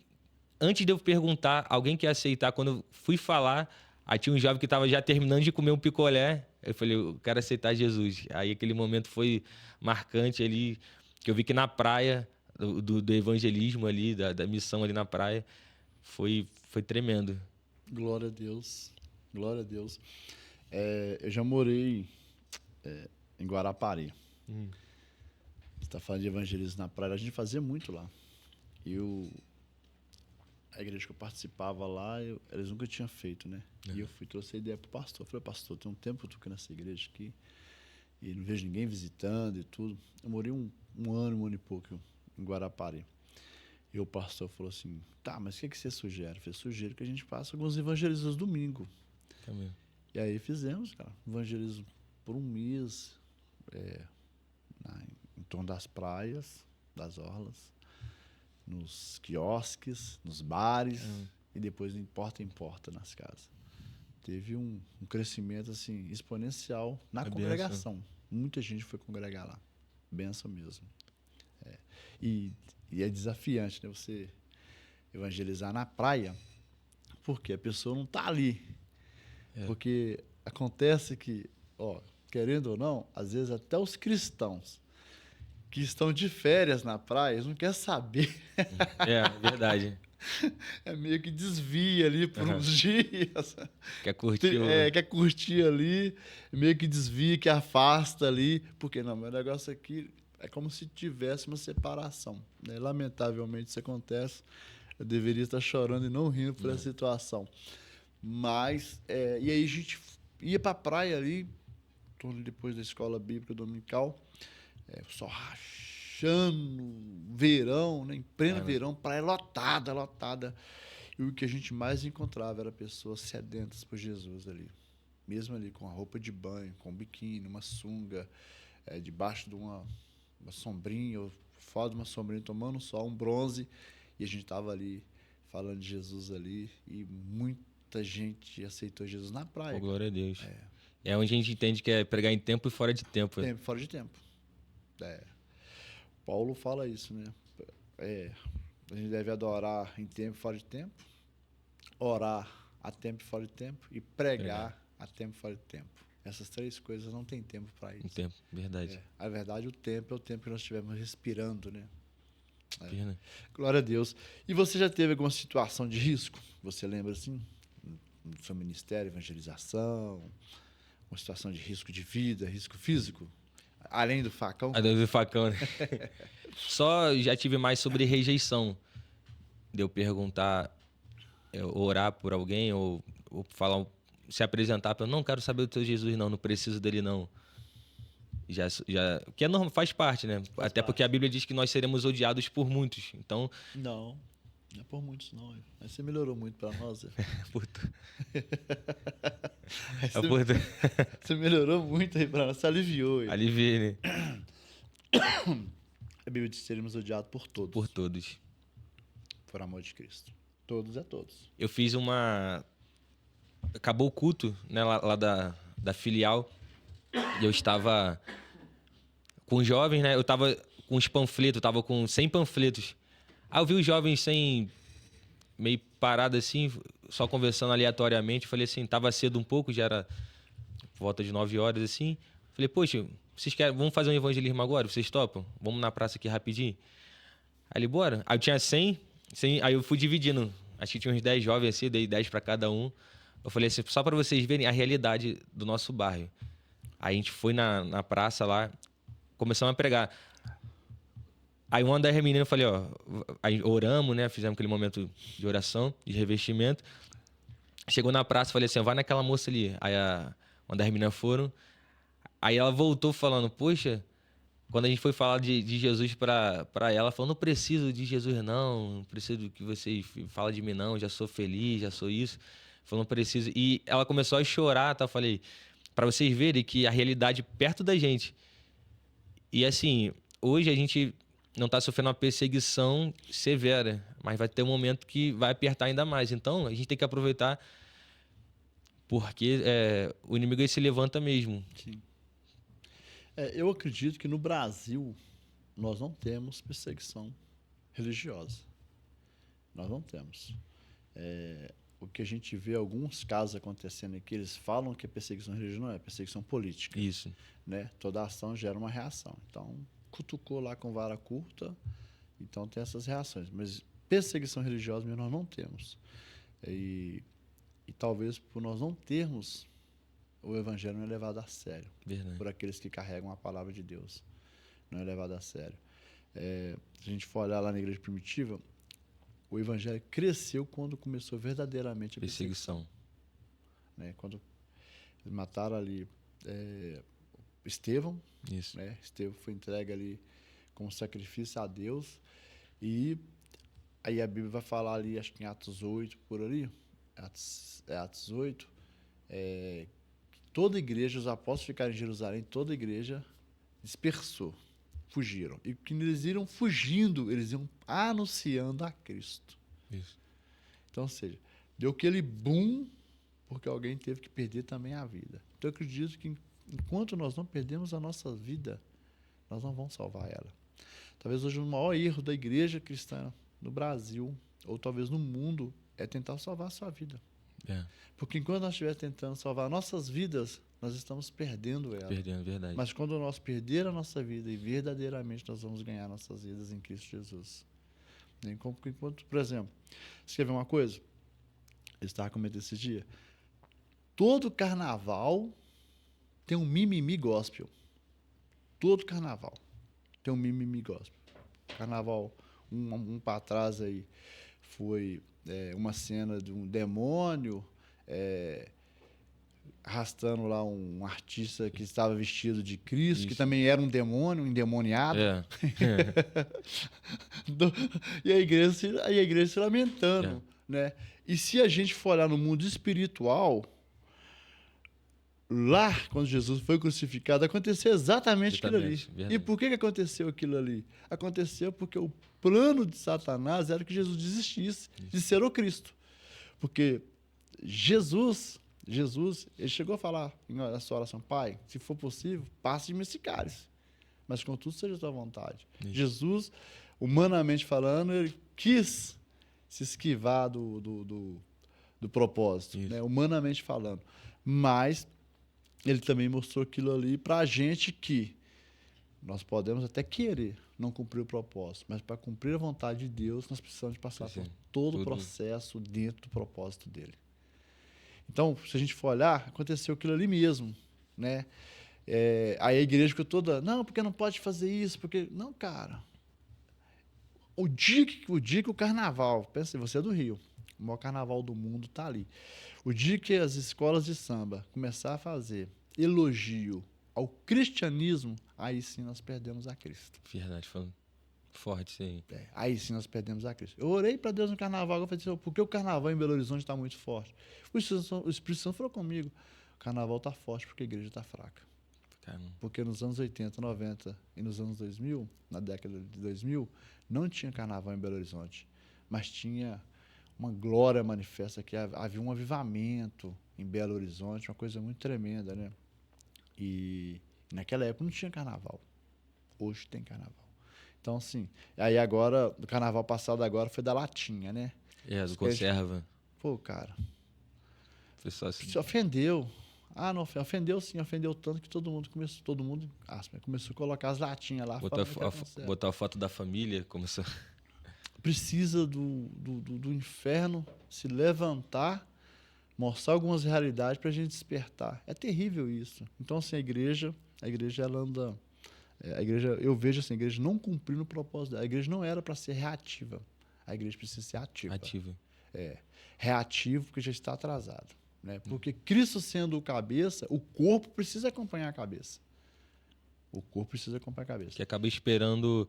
antes de eu perguntar, alguém quer aceitar, quando eu fui falar, aí tinha um jovem que estava já terminando de comer um picolé, eu falei, eu quero aceitar Jesus. Aí aquele momento foi marcante ali, que eu vi que na praia, do evangelismo ali, da missão ali na praia, foi tremendo. Glória a Deus. Glória a Deus. Eu já morei em Guarapari. Você está falando de evangelismo na praia, a gente fazia muito lá. A igreja que eu participava lá, eles nunca tinham feito, né? E eu trouxe a ideia pro pastor. Eu falei, pastor, tem um tempo que eu tô aqui nessa igreja aqui e não vejo ninguém visitando e tudo. Eu morei um ano e pouco em Guarapari. E o pastor falou assim, tá, mas o que você sugere? Eu falei, sugiro que a gente faça alguns evangelismos domingo. Também. E aí fizemos, cara, evangelismo por um mês, em torno das praias, das orlas, nos quiosques, nos bares e depois em porta nas casas. Teve um crescimento assim exponencial na congregação. Muita gente foi congregar lá. Benção mesmo. E é desafiante, né? Você evangelizar na praia, porque a pessoa não está ali. Porque acontece que, querendo ou não, às vezes até os cristãos que estão de férias na praia, eles não querem saber. É verdade. Meio que desvia ali por uns dias. Quer curtir? Quer curtir ali, meio que desvia, que afasta ali. Porque não, meu negócio aqui é como se tivesse uma separação. Né? Lamentavelmente isso acontece. Eu deveria estar chorando e não rindo por essa situação. Mas, e aí a gente ia para a praia ali, depois da escola bíblica dominical, só rachando, verão, né? Em pleno verão, praia lotada. E o que a gente mais encontrava era pessoas sedentas por Jesus ali. Mesmo ali com a roupa de banho, com um biquíni, uma sunga, debaixo de uma sombrinha, ou fora de uma sombrinha, tomando sol, um bronze. E a gente estava ali falando de Jesus ali e muita gente aceitou Jesus na praia. Glória a Deus. É onde a gente entende que é pregar em tempo e fora de tempo. Tempo, fora de tempo. Paulo fala isso, né? A gente deve adorar em tempo e fora de tempo, orar a tempo e fora de tempo e pregar a tempo e fora de tempo. Essas três coisas não tem tempo para isso. Um tempo, verdade. A verdade, o tempo é o tempo que nós estivermos respirando, né? Glória a Deus. E você já teve alguma situação de risco? Você lembra assim? No seu ministério, evangelização, uma situação de risco de vida, risco físico? Além do facão? Além do facão, né? Só já tive mais sobre rejeição. De eu perguntar, orar por alguém ou falar, se apresentar para não quero saber do teu Jesus não preciso dele não. Já que é normal, faz parte, né? Até porque a Bíblia diz que nós seremos odiados por muitos. Então, não é por muitos não. Mas você melhorou muito para nós. Puta. Você melhorou muito aí para nós, você aliviou. Aí. Aliviei, né? A Bíblia diz que seremos odiados por todos. Por todos. Por amor de Cristo. Todos é todos. Eu fiz acabou o culto, né, lá da filial. E eu estava com os jovens, né? Eu estava com os panfletos, eu estava com 100 panfletos. Aí eu vi os jovens meio parados assim, só conversando aleatoriamente. Eu falei assim, tava cedo um pouco, já era por volta de 9 horas assim. Falei, poxa, vocês querem, vamos fazer um evangelismo agora? Vocês topam? Vamos na praça aqui rapidinho? Aí ele, bora. Aí eu tinha 100, aí eu fui dividindo. Acho que tinha uns 10 jovens assim, dei 10 para cada um. Eu falei assim, só para vocês verem a realidade do nosso bairro. Aí a gente foi na praça lá, começamos a pregar. Aí uma das meninas, eu falei, aí oramos, né? Fizemos aquele momento de oração, de revestimento. Chegou na praça, falei assim, vai naquela moça ali. Aí uma das meninas foram. Aí ela voltou falando, poxa, quando a gente foi falar de Jesus pra ela, ela falou, não preciso de Jesus não preciso que vocês falem de mim não, já sou feliz, já sou isso. Falou, não preciso. E ela começou a chorar, tá? Eu falei, para vocês verem que a realidade perto da gente. E assim, hoje a gente não está sofrendo uma perseguição severa, mas vai ter um momento que vai apertar ainda mais. Então, a gente tem que aproveitar, porque o inimigo aí se levanta mesmo. Sim. Eu acredito que no Brasil nós não temos perseguição religiosa. Nós não temos. O que a gente vê alguns casos acontecendo aqui, eles falam que a perseguição religiosa não é perseguição política. Isso. Né? Toda ação gera uma reação. Então, cutucou lá com vara curta, então tem essas reações. Mas perseguição religiosa mesmo nós não temos. E talvez por nós não termos, o evangelho não é levado a sério. Verdade. Por aqueles que carregam a palavra de Deus. Não é levado a sério. Se a gente for olhar lá na igreja primitiva, o evangelho cresceu quando começou verdadeiramente a perseguição. Né? Quando eles mataram ali Estevão. Isso. Né? Estevão foi entregue ali como sacrifício a Deus. E aí a Bíblia vai falar ali, acho que em Atos 8, por ali, Atos 8, Toda igreja, os apóstolos ficaram em Jerusalém, toda igreja dispersou, fugiram. E que eles iam fugindo, eles iam anunciando a Cristo. Isso. Então, ou seja, deu aquele boom, porque alguém teve que perder também a vida. Então, eu acredito que enquanto nós não perdemos a nossa vida, nós não vamos salvar ela. Talvez hoje o maior erro da igreja cristã no Brasil, ou talvez no mundo, é tentar salvar a sua vida. É. Porque enquanto nós estivermos tentando salvar nossas vidas, nós estamos perdendo ela. Perdendo, verdade. Mas quando nós perder a nossa vida e verdadeiramente nós vamos ganhar nossas vidas em Cristo Jesus. Enquanto, por exemplo, você quer ver uma coisa? Eu estava comentando esse dia. Todo carnaval tem um mimimi gospel. Todo carnaval tem um mimimi gospel. Carnaval, um para trás aí, foi uma cena de um demônio arrastando lá um artista que estava vestido de Cristo, que também era um demônio, um endemoniado. É. E a igreja se lamentando, né? E se a gente for olhar no mundo espiritual, lá, quando Jesus foi crucificado, aconteceu exatamente aquilo ali. Verdade. E por que aconteceu aquilo ali? Aconteceu porque o plano de Satanás era que Jesus desistisse de ser o Cristo. Porque Jesus, ele chegou a falar na sua oração: Pai, se for possível, passe de mim esse cálice, mas contudo seja a tua vontade. Isso. Jesus, humanamente falando, ele quis se esquivar do propósito, né? Humanamente falando. Mas ele também mostrou aquilo ali para a gente, que nós podemos até querer não cumprir o propósito, mas para cumprir a vontade de Deus, nós precisamos de passar por todo o processo dentro do propósito dele. Então, se a gente for olhar, aconteceu aquilo ali mesmo, né? Aí a igreja ficou toda, não, porque não pode fazer isso, porque... Não, cara. O dia que o carnaval, pensa, você é do Rio, o maior carnaval do mundo está ali. O dia que as escolas de samba começar a fazer elogio ao cristianismo, aí sim nós perdemos a Cristo. Verdade, foi forte isso aí. Aí sim nós perdemos a Cristo. Eu orei para Deus no carnaval, eu falei assim, porque o carnaval em Belo Horizonte está muito forte. O Espírito Santo falou comigo, o carnaval está forte porque a igreja está fraca. Caramba. Porque nos anos 80, 90 e nos anos 2000, na década de 2000, não tinha carnaval em Belo Horizonte, mas tinha uma glória manifesta, que havia um avivamento em Belo Horizonte, uma coisa muito tremenda, né? E naquela época não tinha carnaval. Hoje tem carnaval. Então, assim, aí agora, o carnaval passado agora foi da latinha, né? Do conserva. Pô, cara, foi só assim. Se ofendeu. Ah, não, ofendeu sim, ofendeu tanto que todo mundo começou a colocar as latinhas lá. Botar a foto da família, começou... Precisa do inferno se levantar, mostrar algumas realidades para a gente despertar. É terrível isso. Então, assim, a igreja ela anda... eu vejo assim, a igreja não cumprindo o propósito dela. A igreja não era para ser reativa. A igreja precisa ser ativa. Reativo porque já está atrasado. Né? Porque Cristo sendo o cabeça, o corpo precisa acompanhar a cabeça. O corpo precisa acompanhar a cabeça. Que acaba esperando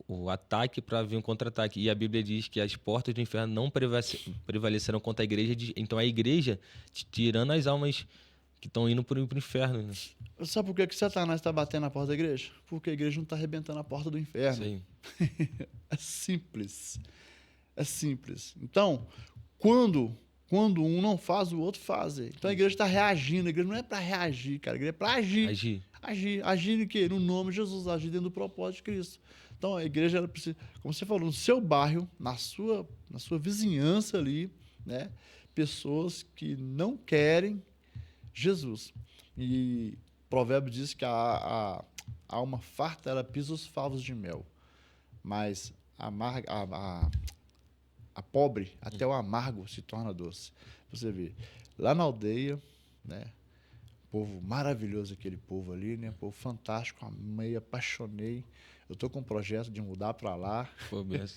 o ataque para vir um contra-ataque. E a Bíblia diz que as portas do inferno não prevalecerão contra a igreja. Então a igreja tirando as almas que estão indo para o inferno. Né? Sabe por que Satanás está batendo na porta da igreja? Porque a igreja não está arrebentando a porta do inferno. Sim. É simples. É simples. Então, quando um não faz, o outro faz. Então a igreja está reagindo. A igreja não é para reagir, cara. A igreja é para agir. Agir em quê? No nome de Jesus, agir dentro do propósito de Cristo. Então a igreja, ela precisa, como você falou, no seu bairro, na sua vizinhança ali, né? Pessoas que não querem Jesus. E o provérbio diz que a alma farta, ela pisa os favos de mel. Mas a pobre, até o amargo se torna doce. Você vê, lá na aldeia, né? Povo maravilhoso, aquele povo ali, né? Povo fantástico, amei, apaixonei. Eu tô com um projeto de mudar para lá. Pô, mesmo.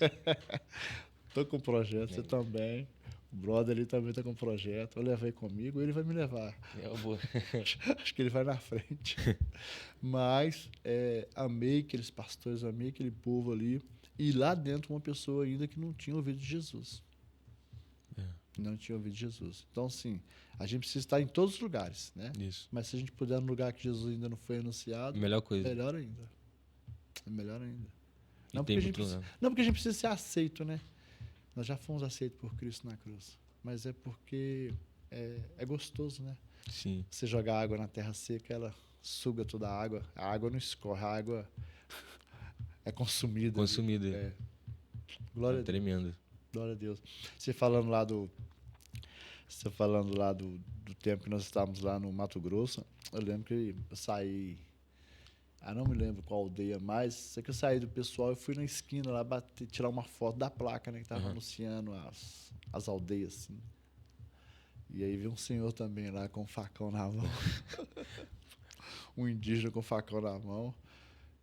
Tô com um projeto, você também. O brother ali também tá com um projeto. Eu levei comigo, ele vai me levar. Acho que ele vai na frente. Mas amei aqueles pastores, amei aquele povo ali. E lá dentro uma pessoa ainda que não tinha ouvido de Jesus. não tinha ouvido Jesus. Então, assim, a gente precisa estar em todos os lugares, né? Isso. Mas se a gente puder no lugar que Jesus ainda não foi anunciado, Melhor coisa. melhor ainda. É melhor ainda. E Não tem porque, a gente muito precisa, lugar. não porque a gente precisa ser aceito, né? Nós já fomos aceitos por Cristo na cruz. Mas é porque é gostoso, né? Sim. Você jogar água na terra seca, ela suga toda a água. A água não escorre, a água é consumida. Consumida. É. Glória a Deus. Tremendo. Glória a Deus. Você falando lá do tempo que nós estávamos lá no Mato Grosso, eu lembro que eu saí, não me lembro qual aldeia mais, sei que eu saí do pessoal e fui na esquina lá tirar uma foto da placa, né, que estava anunciando as aldeias, assim. E aí vi um senhor também lá com um facão na mão. Um indígena com um facão na mão.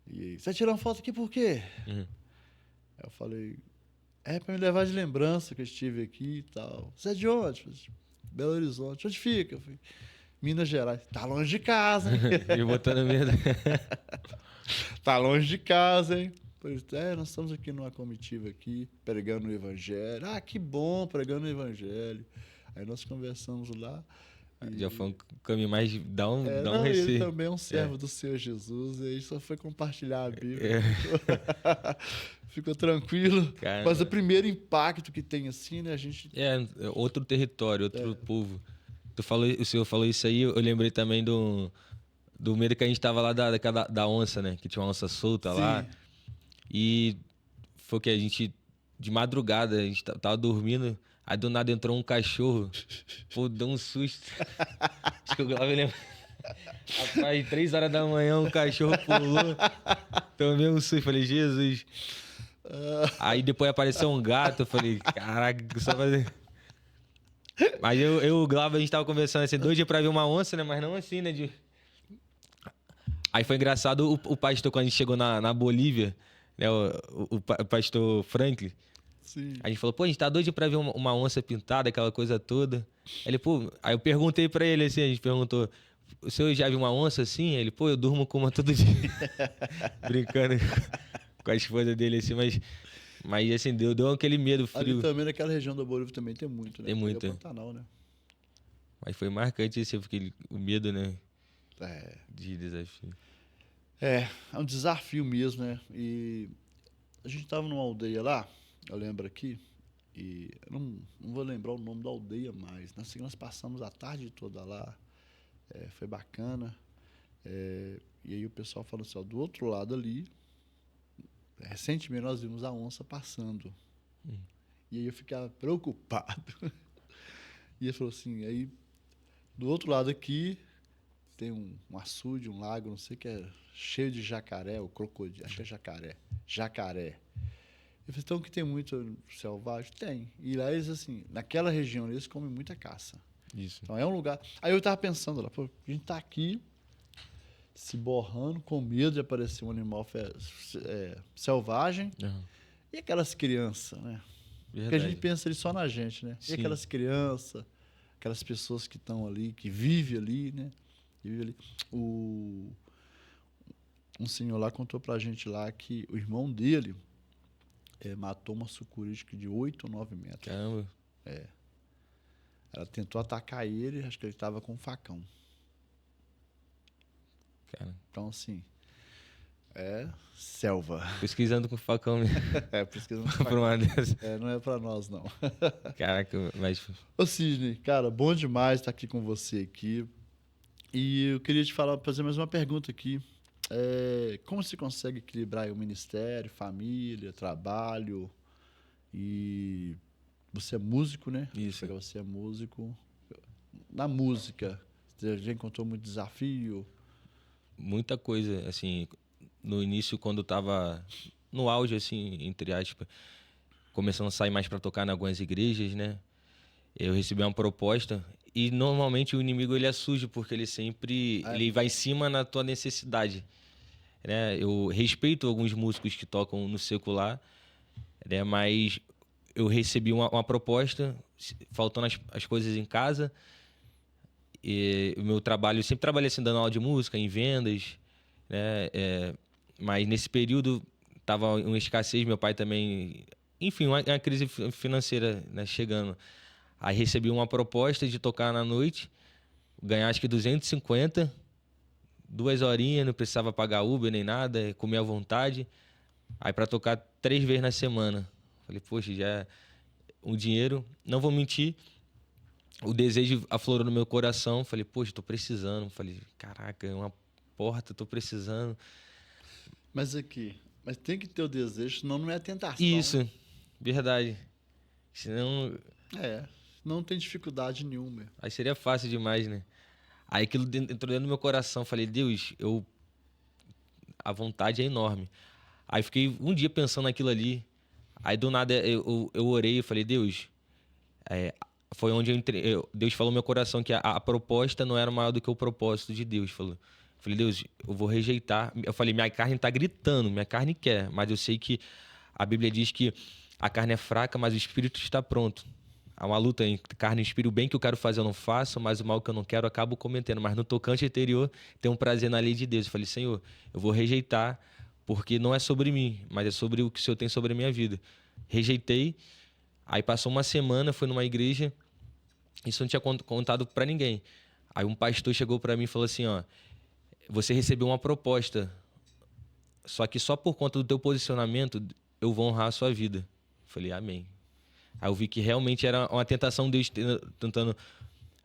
E aí, você tirou uma foto aqui por quê? Uhum. Aí eu falei, para me levar de lembrança que eu estive aqui e tal. Você é de onde? Eu falei, Belo Horizonte. Onde fica? Eu falei, Minas Gerais. Tá longe de casa, hein? E botando medo. Tá longe de casa, hein? Pois nós estamos aqui numa comitiva aqui, pregando o evangelho. Ah, que bom, pregando o evangelho. Aí nós conversamos lá. Já foi um caminho mais dá um Ele receio. também é um servo do Senhor Jesus, e aí só foi compartilhar a Bíblia. Ficou tranquilo. Caramba. Mas o primeiro impacto que tem assim, né, a gente... É outro território, outro povo. O senhor falou isso aí, eu lembrei também do medo que a gente tava lá da onça, né? Que tinha uma onça solta lá. E foi que a gente, de madrugada, a gente tava dormindo, aí do nada entrou um cachorro. Pô, deu um susto. Acho que o Glauber lembra. Rapaz, 3 horas da manhã, um cachorro pulou. Tomei um susto, falei, Jesus. Aí depois apareceu um gato, eu falei, caraca, só fazer... Mas eu e o Glauber, a gente tava conversando assim, 2 dias pra ver uma onça, né? Mas não assim, né? Aí foi engraçado o pastor, quando a gente chegou na Bolívia, né? O pastor Franklin. Sim. A gente falou, pô, a gente tá doido pra ver uma onça pintada, aquela coisa toda. Ele, pô... Aí eu perguntei pra ele assim, a gente perguntou, o senhor já viu uma onça assim? Ele, pô, eu durmo com uma todo dia. Brincando com a esposa dele assim, mas assim, deu aquele medo frio. Ali também, naquela região da Bolívia também tem muito, né? Tem muito. É o Pantanal, né? Mas foi marcante esse, porque o medo, né? É. De desafio. É um desafio mesmo, né? E a gente tava numa aldeia lá, eu lembro aqui, e eu não vou lembrar o nome da aldeia mais. Nós passamos a tarde toda lá, foi bacana. E aí o pessoal falou assim, ó, do outro lado ali, recentemente nós vimos a onça passando. E aí eu ficava preocupado. E ele falou assim, aí do outro lado aqui tem um açude, um lago, não sei, que é cheio de jacaré, ou crocodilo, acho que é jacaré. Jacaré. Eu falei, então que tem muito selvagem? Tem. E lá eles, assim, naquela região eles comem muita caça. Isso. Então é um lugar... Aí eu tava pensando lá, pô, a gente tá aqui se borrando com medo de aparecer um animal selvagem. Uhum. E aquelas crianças, né? Verdade. Porque a gente pensa ali só na gente, né? Sim. E aquelas crianças, aquelas pessoas que estão ali, que vivem ali, né? Que vivem ali. Um senhor lá contou pra gente lá que o irmão dele matou uma sucuri de 8 ou 9 metros. Caramba. Ela tentou atacar ele, acho que ele estava com um facão. Cara. Então, assim, selva. Pesquisando com facão mesmo. Pesquisando com Por facão. uma dessas. Não é pra nós, não. Caraca, mas... Ô, Sidney, cara, bom demais estar aqui com você aqui. E eu queria fazer mais uma pergunta aqui. Como você consegue equilibrar aí o ministério, família, trabalho? E você é músico, né? Isso. Você é músico. Na música, você já encontrou muito desafio? Muita coisa, assim, no início, quando eu tava no auge, assim, entre aspas, começando a sair mais para tocar em algumas igrejas, né? Eu recebi uma proposta e normalmente o inimigo ele é sujo porque ele sempre ele vai em cima na tua necessidade, né? Eu respeito alguns músicos que tocam no secular, né? Mas eu recebi uma proposta, faltando as coisas em casa. E o meu trabalho, eu sempre trabalhei assim, dando aula de música, em vendas, né? Mas nesse período tava uma escassez, meu pai também... Enfim, uma crise financeira, né, chegando. Aí recebi uma proposta de tocar na noite, ganhar acho que 250, 2 horinhas, não precisava pagar Uber nem nada, comer à vontade. Aí para tocar 3 vezes na semana. Falei, poxa, já é um dinheiro. Não vou mentir, o desejo aflorou no meu coração. Falei, poxa, tô precisando. Falei, caraca, é uma porta, tô precisando. Mas tem que ter o desejo, senão não é tentação, né? Isso, verdade. Senão, É, não tem dificuldade nenhuma. aí seria fácil demais, né? Aí aquilo entrou dentro do meu coração. Falei, Deus, a vontade é enorme. Aí fiquei um dia pensando naquilo ali. Aí do nada eu orei e falei, Deus, foi onde eu entrei. Deus falou no meu coração que a proposta não era maior do que o propósito de Deus. Falei, Deus, eu vou rejeitar. Eu falei, minha carne está gritando, minha carne quer, mas eu sei que a Bíblia diz que a carne é fraca, mas o espírito está pronto. Há uma luta entre carne e espírito. O bem que eu quero fazer eu não faço, mas o mal que eu não quero eu acabo cometendo. Mas no tocante anterior tem um prazer na lei de Deus. Eu falei, Senhor, eu vou rejeitar, porque não é sobre mim, mas é sobre o que o Senhor tem sobre a minha vida. Rejeitei. Aí passou uma semana, fui numa igreja, isso não tinha contado para ninguém. Aí um pastor chegou para mim e falou assim, ó, você recebeu uma proposta, só que só por conta do teu posicionamento eu vou honrar a sua vida. Falei, amém. Aí eu vi que realmente era uma tentação Deus tentando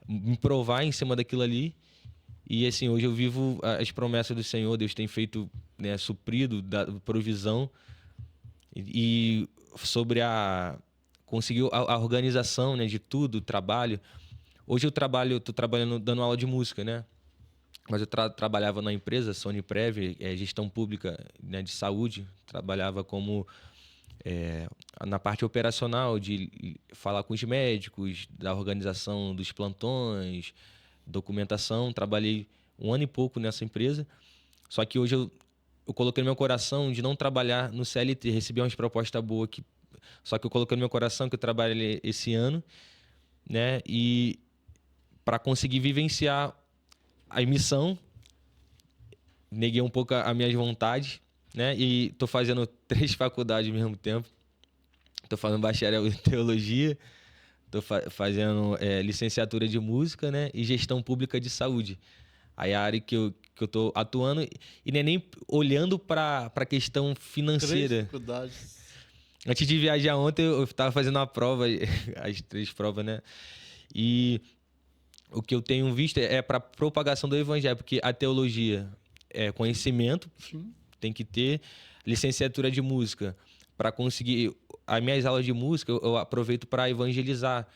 me provar em cima daquilo ali. E assim, hoje eu vivo as promessas do Senhor, Deus tem feito, né, suprido, dado provisão. E sobre conseguiu a organização, né, de tudo, o trabalho. Hoje tô trabalhando dando aula de música, né? Mas eu trabalhava na empresa Sony Prev, gestão pública, né, de saúde. Trabalhava como na parte operacional, de falar com os médicos, da organização dos plantões, documentação. Trabalhei 1 ano e pouco nessa empresa. Só que hoje eu coloquei no meu coração de não trabalhar no CLT. Recebi umas propostas boas aqui. Só que eu coloquei no meu coração que eu trabalhei esse ano, né? E para conseguir vivenciar a missão, neguei um pouco as minhas vontades, né? E tô fazendo 3 faculdades ao mesmo tempo. Tô fazendo bacharel em teologia, tô fazendo licenciatura de música, né? E gestão pública de saúde. Aí a área que eu tô atuando, e não é nem olhando para a questão 3 financeira. faculdades. Antes de viajar ontem, eu estava fazendo a prova, as 3 provas, né? E o que eu tenho visto é para propagação do evangelho, porque a teologia é conhecimento, Sim. tem que ter licenciatura de música. Para conseguir as minhas aulas de música, eu aproveito para evangelizar.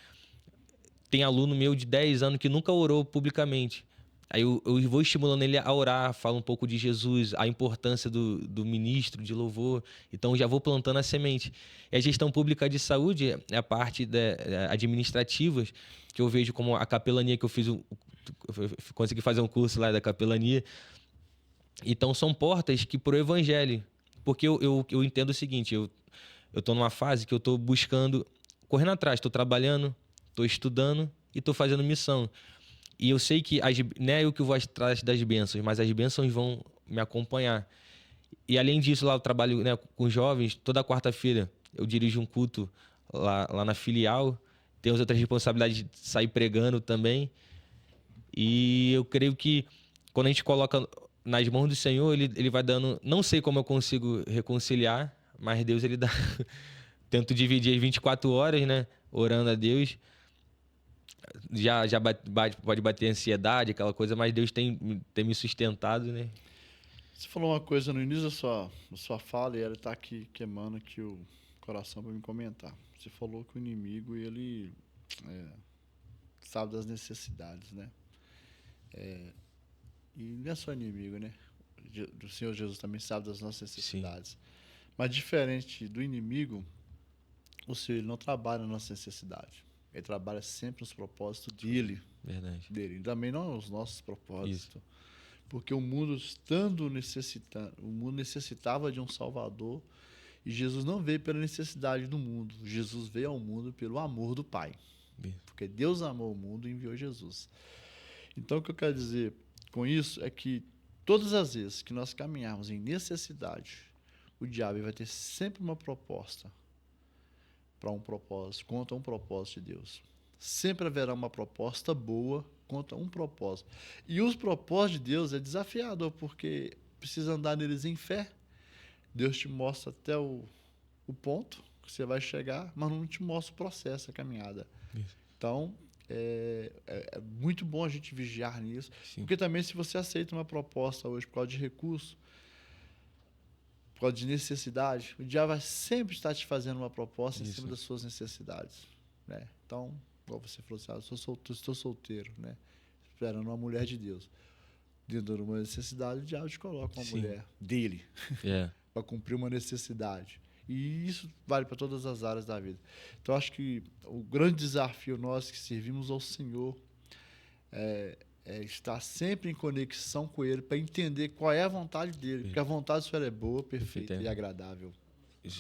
Tem aluno meu de 10 anos que nunca orou publicamente. Aí eu vou estimulando ele a orar, falo um pouco de Jesus, a importância do ministro de louvor. Então já vou plantando a semente. E a gestão pública de saúde é a parte administrativas, que eu vejo como a capelania que eu fiz, consegui fazer um curso lá da capelania. Então são portas que pro evangelho. Porque eu entendo o seguinte, eu estou numa fase que eu estou buscando, correndo atrás, estou trabalhando, estou estudando e estou fazendo missão. E eu sei que não é eu que vou atrás das bênçãos, mas as bênçãos vão me acompanhar. E além disso, lá eu trabalho, né, com jovens. Toda quarta-feira eu dirijo um culto lá na filial. Tenho outras responsabilidades de sair pregando também. E eu creio que quando a gente coloca nas mãos do Senhor, ele vai dando... Não sei como eu consigo reconciliar, mas Deus, ele dá... Tento dividir as 24 horas, né, orando a Deus. Já pode bater ansiedade, aquela coisa, mas Deus tem me sustentado, né? Você falou uma coisa no início da sua fala e ela está aqui queimando aqui o coração para me comentar. Você falou que o inimigo, ele sabe das necessidades, né? E não é só inimigo, né? O Senhor Jesus também sabe das nossas necessidades. Sim. Mas diferente do inimigo, o Senhor, ele não trabalha na nossa necessidade. Ele trabalha sempre nos propósitos dele. Verdade. Dele. E também não os nossos propósitos. Isso. Porque o mundo estando necessitando, o mundo necessitava de um Salvador, e Jesus não veio pela necessidade do mundo. Jesus veio ao mundo pelo amor do Pai. Isso. Porque Deus amou o mundo e enviou Jesus. Então o que eu quero dizer com isso é que todas as vezes que nós caminharmos em necessidade, o diabo vai ter sempre uma proposta para um propósito, contra um propósito de Deus. Sempre haverá uma proposta boa contra um propósito. E os propósitos de Deus é desafiador, porque precisa andar neles em fé. Deus te mostra até o ponto que você vai chegar, mas não te mostra o processo, a caminhada. Isso. Então, é muito bom a gente vigiar nisso. Sim. Porque também, se você aceita uma proposta hoje por causa de recurso, por causa de necessidade, o diabo vai sempre estar te fazendo uma proposta em Isso. cima das suas necessidades. Né? Então, igual você falou assim, estou solteiro, né? Esperando uma mulher de Deus. Dentro de uma necessidade, o diabo te coloca uma Sim. mulher dele É. para cumprir uma necessidade. E isso vale para todas as áreas da vida. Então, acho que o grande desafio nós que servimos ao Senhor é estar sempre em conexão com Ele para entender qual é a vontade dele. Porque a vontade do Senhor é boa, perfeita e agradável.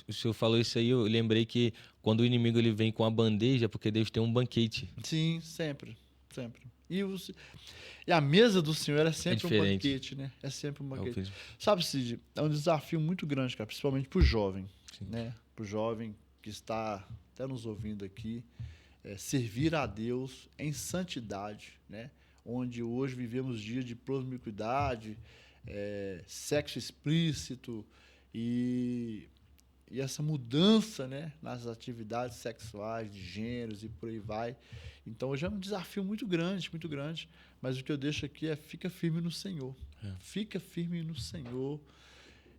O senhor falou isso aí, eu lembrei que quando o inimigo ele vem com a bandeja, é porque Deus tem um banquete. Sim, sempre. Sempre. E a mesa do Senhor é sempre um diferente. banquete, né? É sempre um É o banquete. que- Sabe, Cid, é um desafio muito grande, cara, principalmente para o jovem, Sim. né? Para o jovem que está até nos ouvindo aqui, servir a Deus em santidade, né? Onde hoje vivemos dias de promiscuidade, sexo explícito e essa mudança, né, nas atividades sexuais, de gêneros e por aí vai. Então, hoje é um desafio muito grande, mas o que eu deixo aqui é fica firme no Senhor. Fica firme no Senhor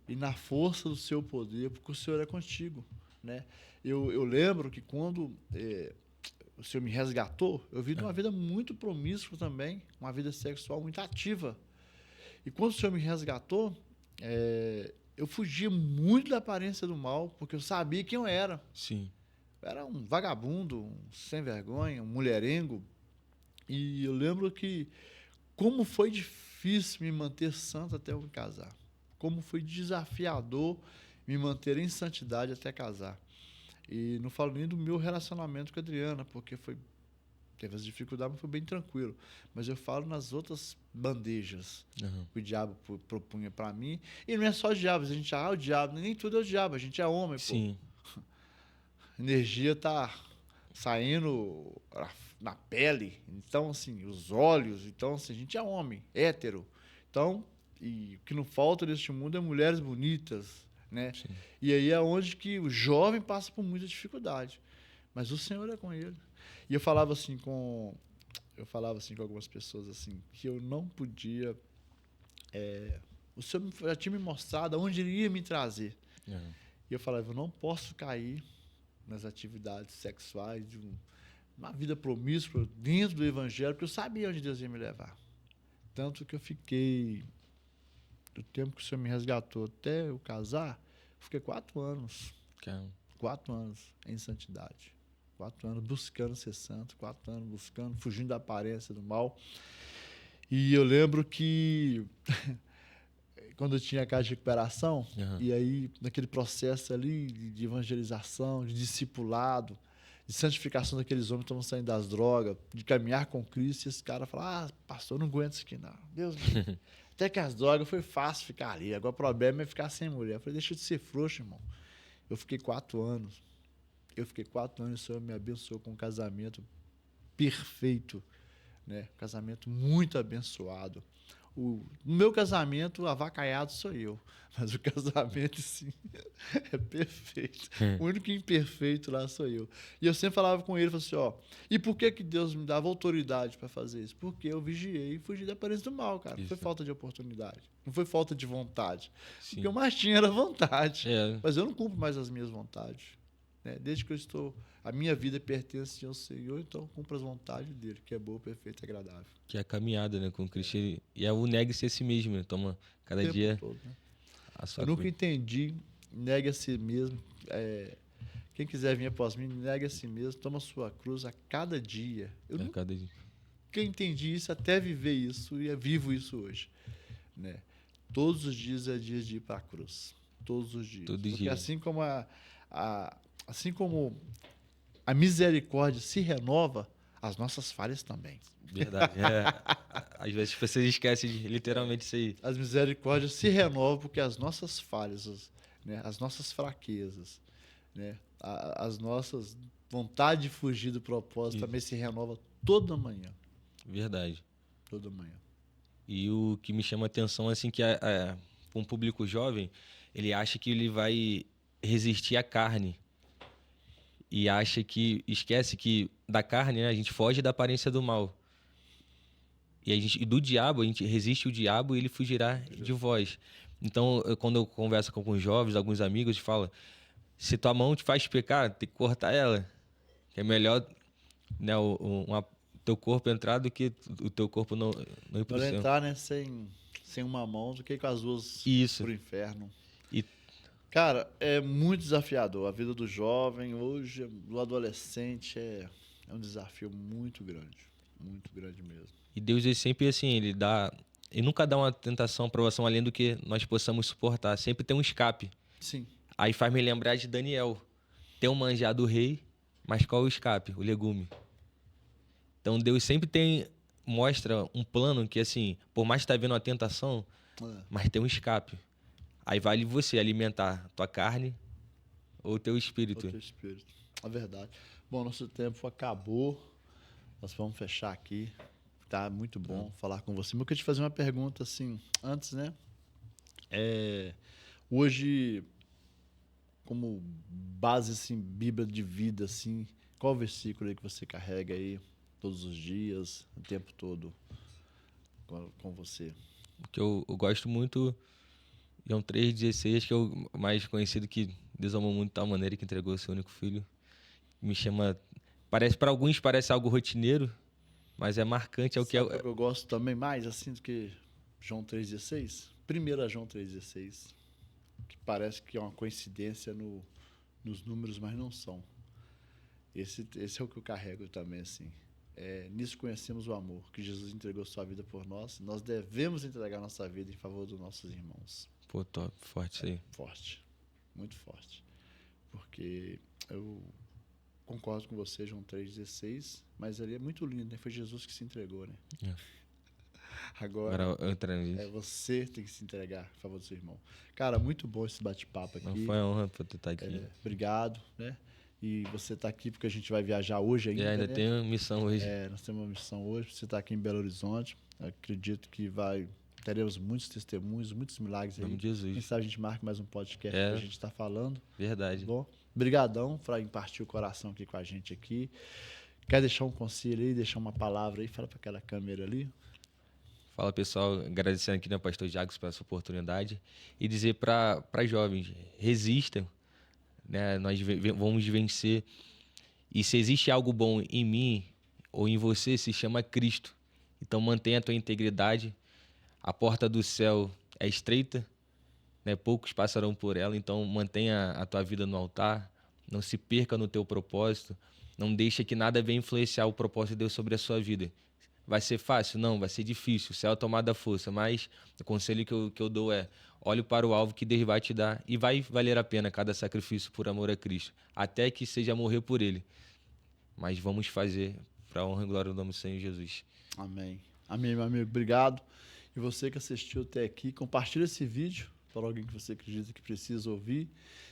e na força do seu poder, porque o Senhor é contigo, né? Eu lembro que quando o Senhor me resgatou, eu vi uma vida muito promíscua também, uma vida sexual muito ativa. E quando o Senhor me resgatou, eu fugia muito da aparência do mal, porque eu sabia quem eu era. Sim. Eu era um vagabundo, um sem vergonha, um mulherengo. E eu lembro que como foi difícil me manter santo até eu me casar. Como foi desafiador me manter em santidade até casar. E não falo nem do meu relacionamento com a Adriana, porque teve as dificuldades, mas foi bem tranquilo. Mas eu falo nas outras bandejas que o diabo propunha para mim. E não é só o diabo, a gente o diabo, nem tudo é o diabo, a gente é homem, Sim. pô. A energia tá saindo na pele, então assim, os olhos, então assim, a gente é homem, hétero. Então, e o que não falta neste mundo é mulheres bonitas, né? Sim. E aí é onde que o jovem passa por muita dificuldade. Mas o Senhor é com ele. E eu falava assim com algumas pessoas assim que eu não podia. O Senhor já tinha me mostrado aonde ele ia me trazer. E eu falava, eu não posso cair nas atividades sexuais de uma vida promíscua dentro do Evangelho, porque eu sabia onde Deus ia me levar. Tanto que eu fiquei, do tempo que o Senhor me resgatou até eu casar, fiquei 4 anos. 4 anos em santidade. 4 anos buscando ser santo, 4 anos buscando, fugindo da aparência do mal. E eu lembro que quando eu tinha a casa de recuperação, e aí naquele processo ali de evangelização, de discipulado, de santificação daqueles homens que estavam saindo das drogas, de caminhar com Cristo, e esse cara fala, pastor, eu não aguento isso aqui não. Deus me... Até que as drogas foi fácil ficar ali, agora o problema é ficar sem mulher. Eu falei, deixa de ser frouxo, irmão. Eu fiquei 4 anos. E o Senhor me abençoou com um casamento perfeito, né? Um casamento muito abençoado. No meu casamento, avacaiado sou eu, mas o casamento, sim, é perfeito. O único imperfeito lá sou eu. E eu sempre falava com ele, assim, e por que Deus me dava autoridade para fazer isso? Porque eu vigiei e fugi da aparência do mal, cara. Não foi falta de oportunidade, não foi falta de vontade. Sim. O que eu mais tinha era vontade, mas eu não cumpro mais as minhas vontades. Né? Desde que a minha vida pertence ao Senhor, então eu cumpro as vontades dele, que é boa, perfeita e agradável. Que é a caminhada, né, com Cristo. E é o negue-se a si mesmo, né? Toma cada dia todo, né? a sua Eu nunca entendi, negue a si mesmo. Quem quiser vir após mim, negue a si mesmo, toma a sua cruz a cada dia. Eu nunca entendi isso até viver isso, e vivo isso hoje. Né? Todos os dias é dia de ir para a cruz. Todos os dias. Porque assim como a misericórdia se renova, as nossas falhas também. Verdade. Às vezes você esquece de literalmente isso aí. As misericórdias se renovam porque as nossas falhas, né, as nossas fraquezas, né, as nossas vontade de fugir do propósito também se renova toda manhã. Verdade. Toda manhã. E o que me chama a atenção, assim, que um público jovem, ele acha que ele vai resistir à carne. E esquece que da carne, né, a gente foge da aparência do mal. E do diabo, a gente resiste o diabo e ele fugirá de vós. Então, quando eu converso com alguns jovens, alguns amigos, eu falo, se tua mão te faz pecar, tem que cortar ela. Que é melhor, né, teu corpo entrar do que o teu corpo não ir pro Melhor céu. entrar, né, sem uma mão do que com as duas Isso. pro inferno. E Cara, é muito desafiador. A vida do jovem hoje, do adolescente, é um desafio muito grande. Muito grande mesmo. E Deus, ele sempre, assim, ele nunca dá uma tentação, uma provação além do que nós possamos suportar. Sempre tem um escape. Sim. Aí faz me lembrar de Daniel. Tem o manjar do rei, mas qual é o escape? O legume. Então Deus sempre mostra um plano que, assim, por mais que tá vendo uma tentação, mas tem um escape. Aí vale você alimentar tua carne ou teu espírito. O teu espírito. É verdade. Bom, nosso tempo acabou. Nós vamos fechar aqui. Tá muito bom falar com você. Mas eu queria te fazer uma pergunta, assim, antes, né? Hoje, como base, assim, Bíblia de vida, assim, qual o versículo aí que você carrega aí todos os dias, o tempo todo com você? O que eu gosto muito, João 3,16, que é o mais conhecido, que Deus amou muito de tal maneira que entregou o seu único filho. Me chama... Para alguns parece algo rotineiro, mas é marcante. É o que Sabe que eu gosto também mais, assim, do que João 3,16? 1 João 3,16. Que parece que é uma coincidência nos números, mas não são. Esse é o que eu carrego também, assim. Nisso conhecemos o amor, que Jesus entregou sua vida por nós. Nós devemos entregar nossa vida em favor dos nossos irmãos. Pô, top, forte isso aí. Forte, muito forte. Porque eu concordo com você, João 3,16, mas ali é muito lindo, né? Foi Jesus que se entregou, né? Agora você tem que se entregar a favor do seu irmão. Cara, muito bom esse bate-papo aqui. Não, foi uma honra por estar aqui. Obrigado, né? E você está aqui porque a gente vai viajar hoje ainda. Ainda né? tem uma missão hoje. Nós temos uma missão hoje. Você está aqui em Belo Horizonte. Eu acredito que teremos muitos testemunhos, muitos milagres aí. Em nome de Jesus. Quem sabe a gente marca mais um podcast que a gente está falando. Verdade. Tá bom? Obrigadão por impartir o coração aqui com a gente aqui. Quer deixar um conselho aí, deixar uma palavra aí? Fala para aquela câmera ali. Fala, pessoal, agradecendo aqui, né, pastor Jacques, por essa oportunidade e dizer para jovens, resistam, né, nós vamos vencer. E se existe algo bom em mim ou em você, se chama Cristo. Então mantenha a tua integridade. A porta do céu é estreita, né, poucos passarão por ela, então mantenha a tua vida no altar, não se perca no teu propósito, não deixe que nada venha influenciar o propósito de Deus sobre a sua vida. Vai ser fácil? Não, vai ser difícil. O céu é a tomada da força, mas o conselho que eu dou é: olhe para o alvo que Deus vai te dar e vai valer a pena cada sacrifício por amor a Cristo, até que seja morrer por Ele. Mas vamos fazer para a honra e glória do nome do Senhor Jesus. Amém. Amém, meu amigo. Obrigado. E você que assistiu até aqui, compartilha esse vídeo para alguém que você acredita que precisa ouvir.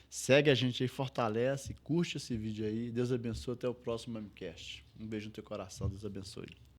Segue a gente aí, fortalece, curte esse vídeo aí. Deus abençoe. Até o próximo Mamicast. Um beijo no teu coração. Deus abençoe.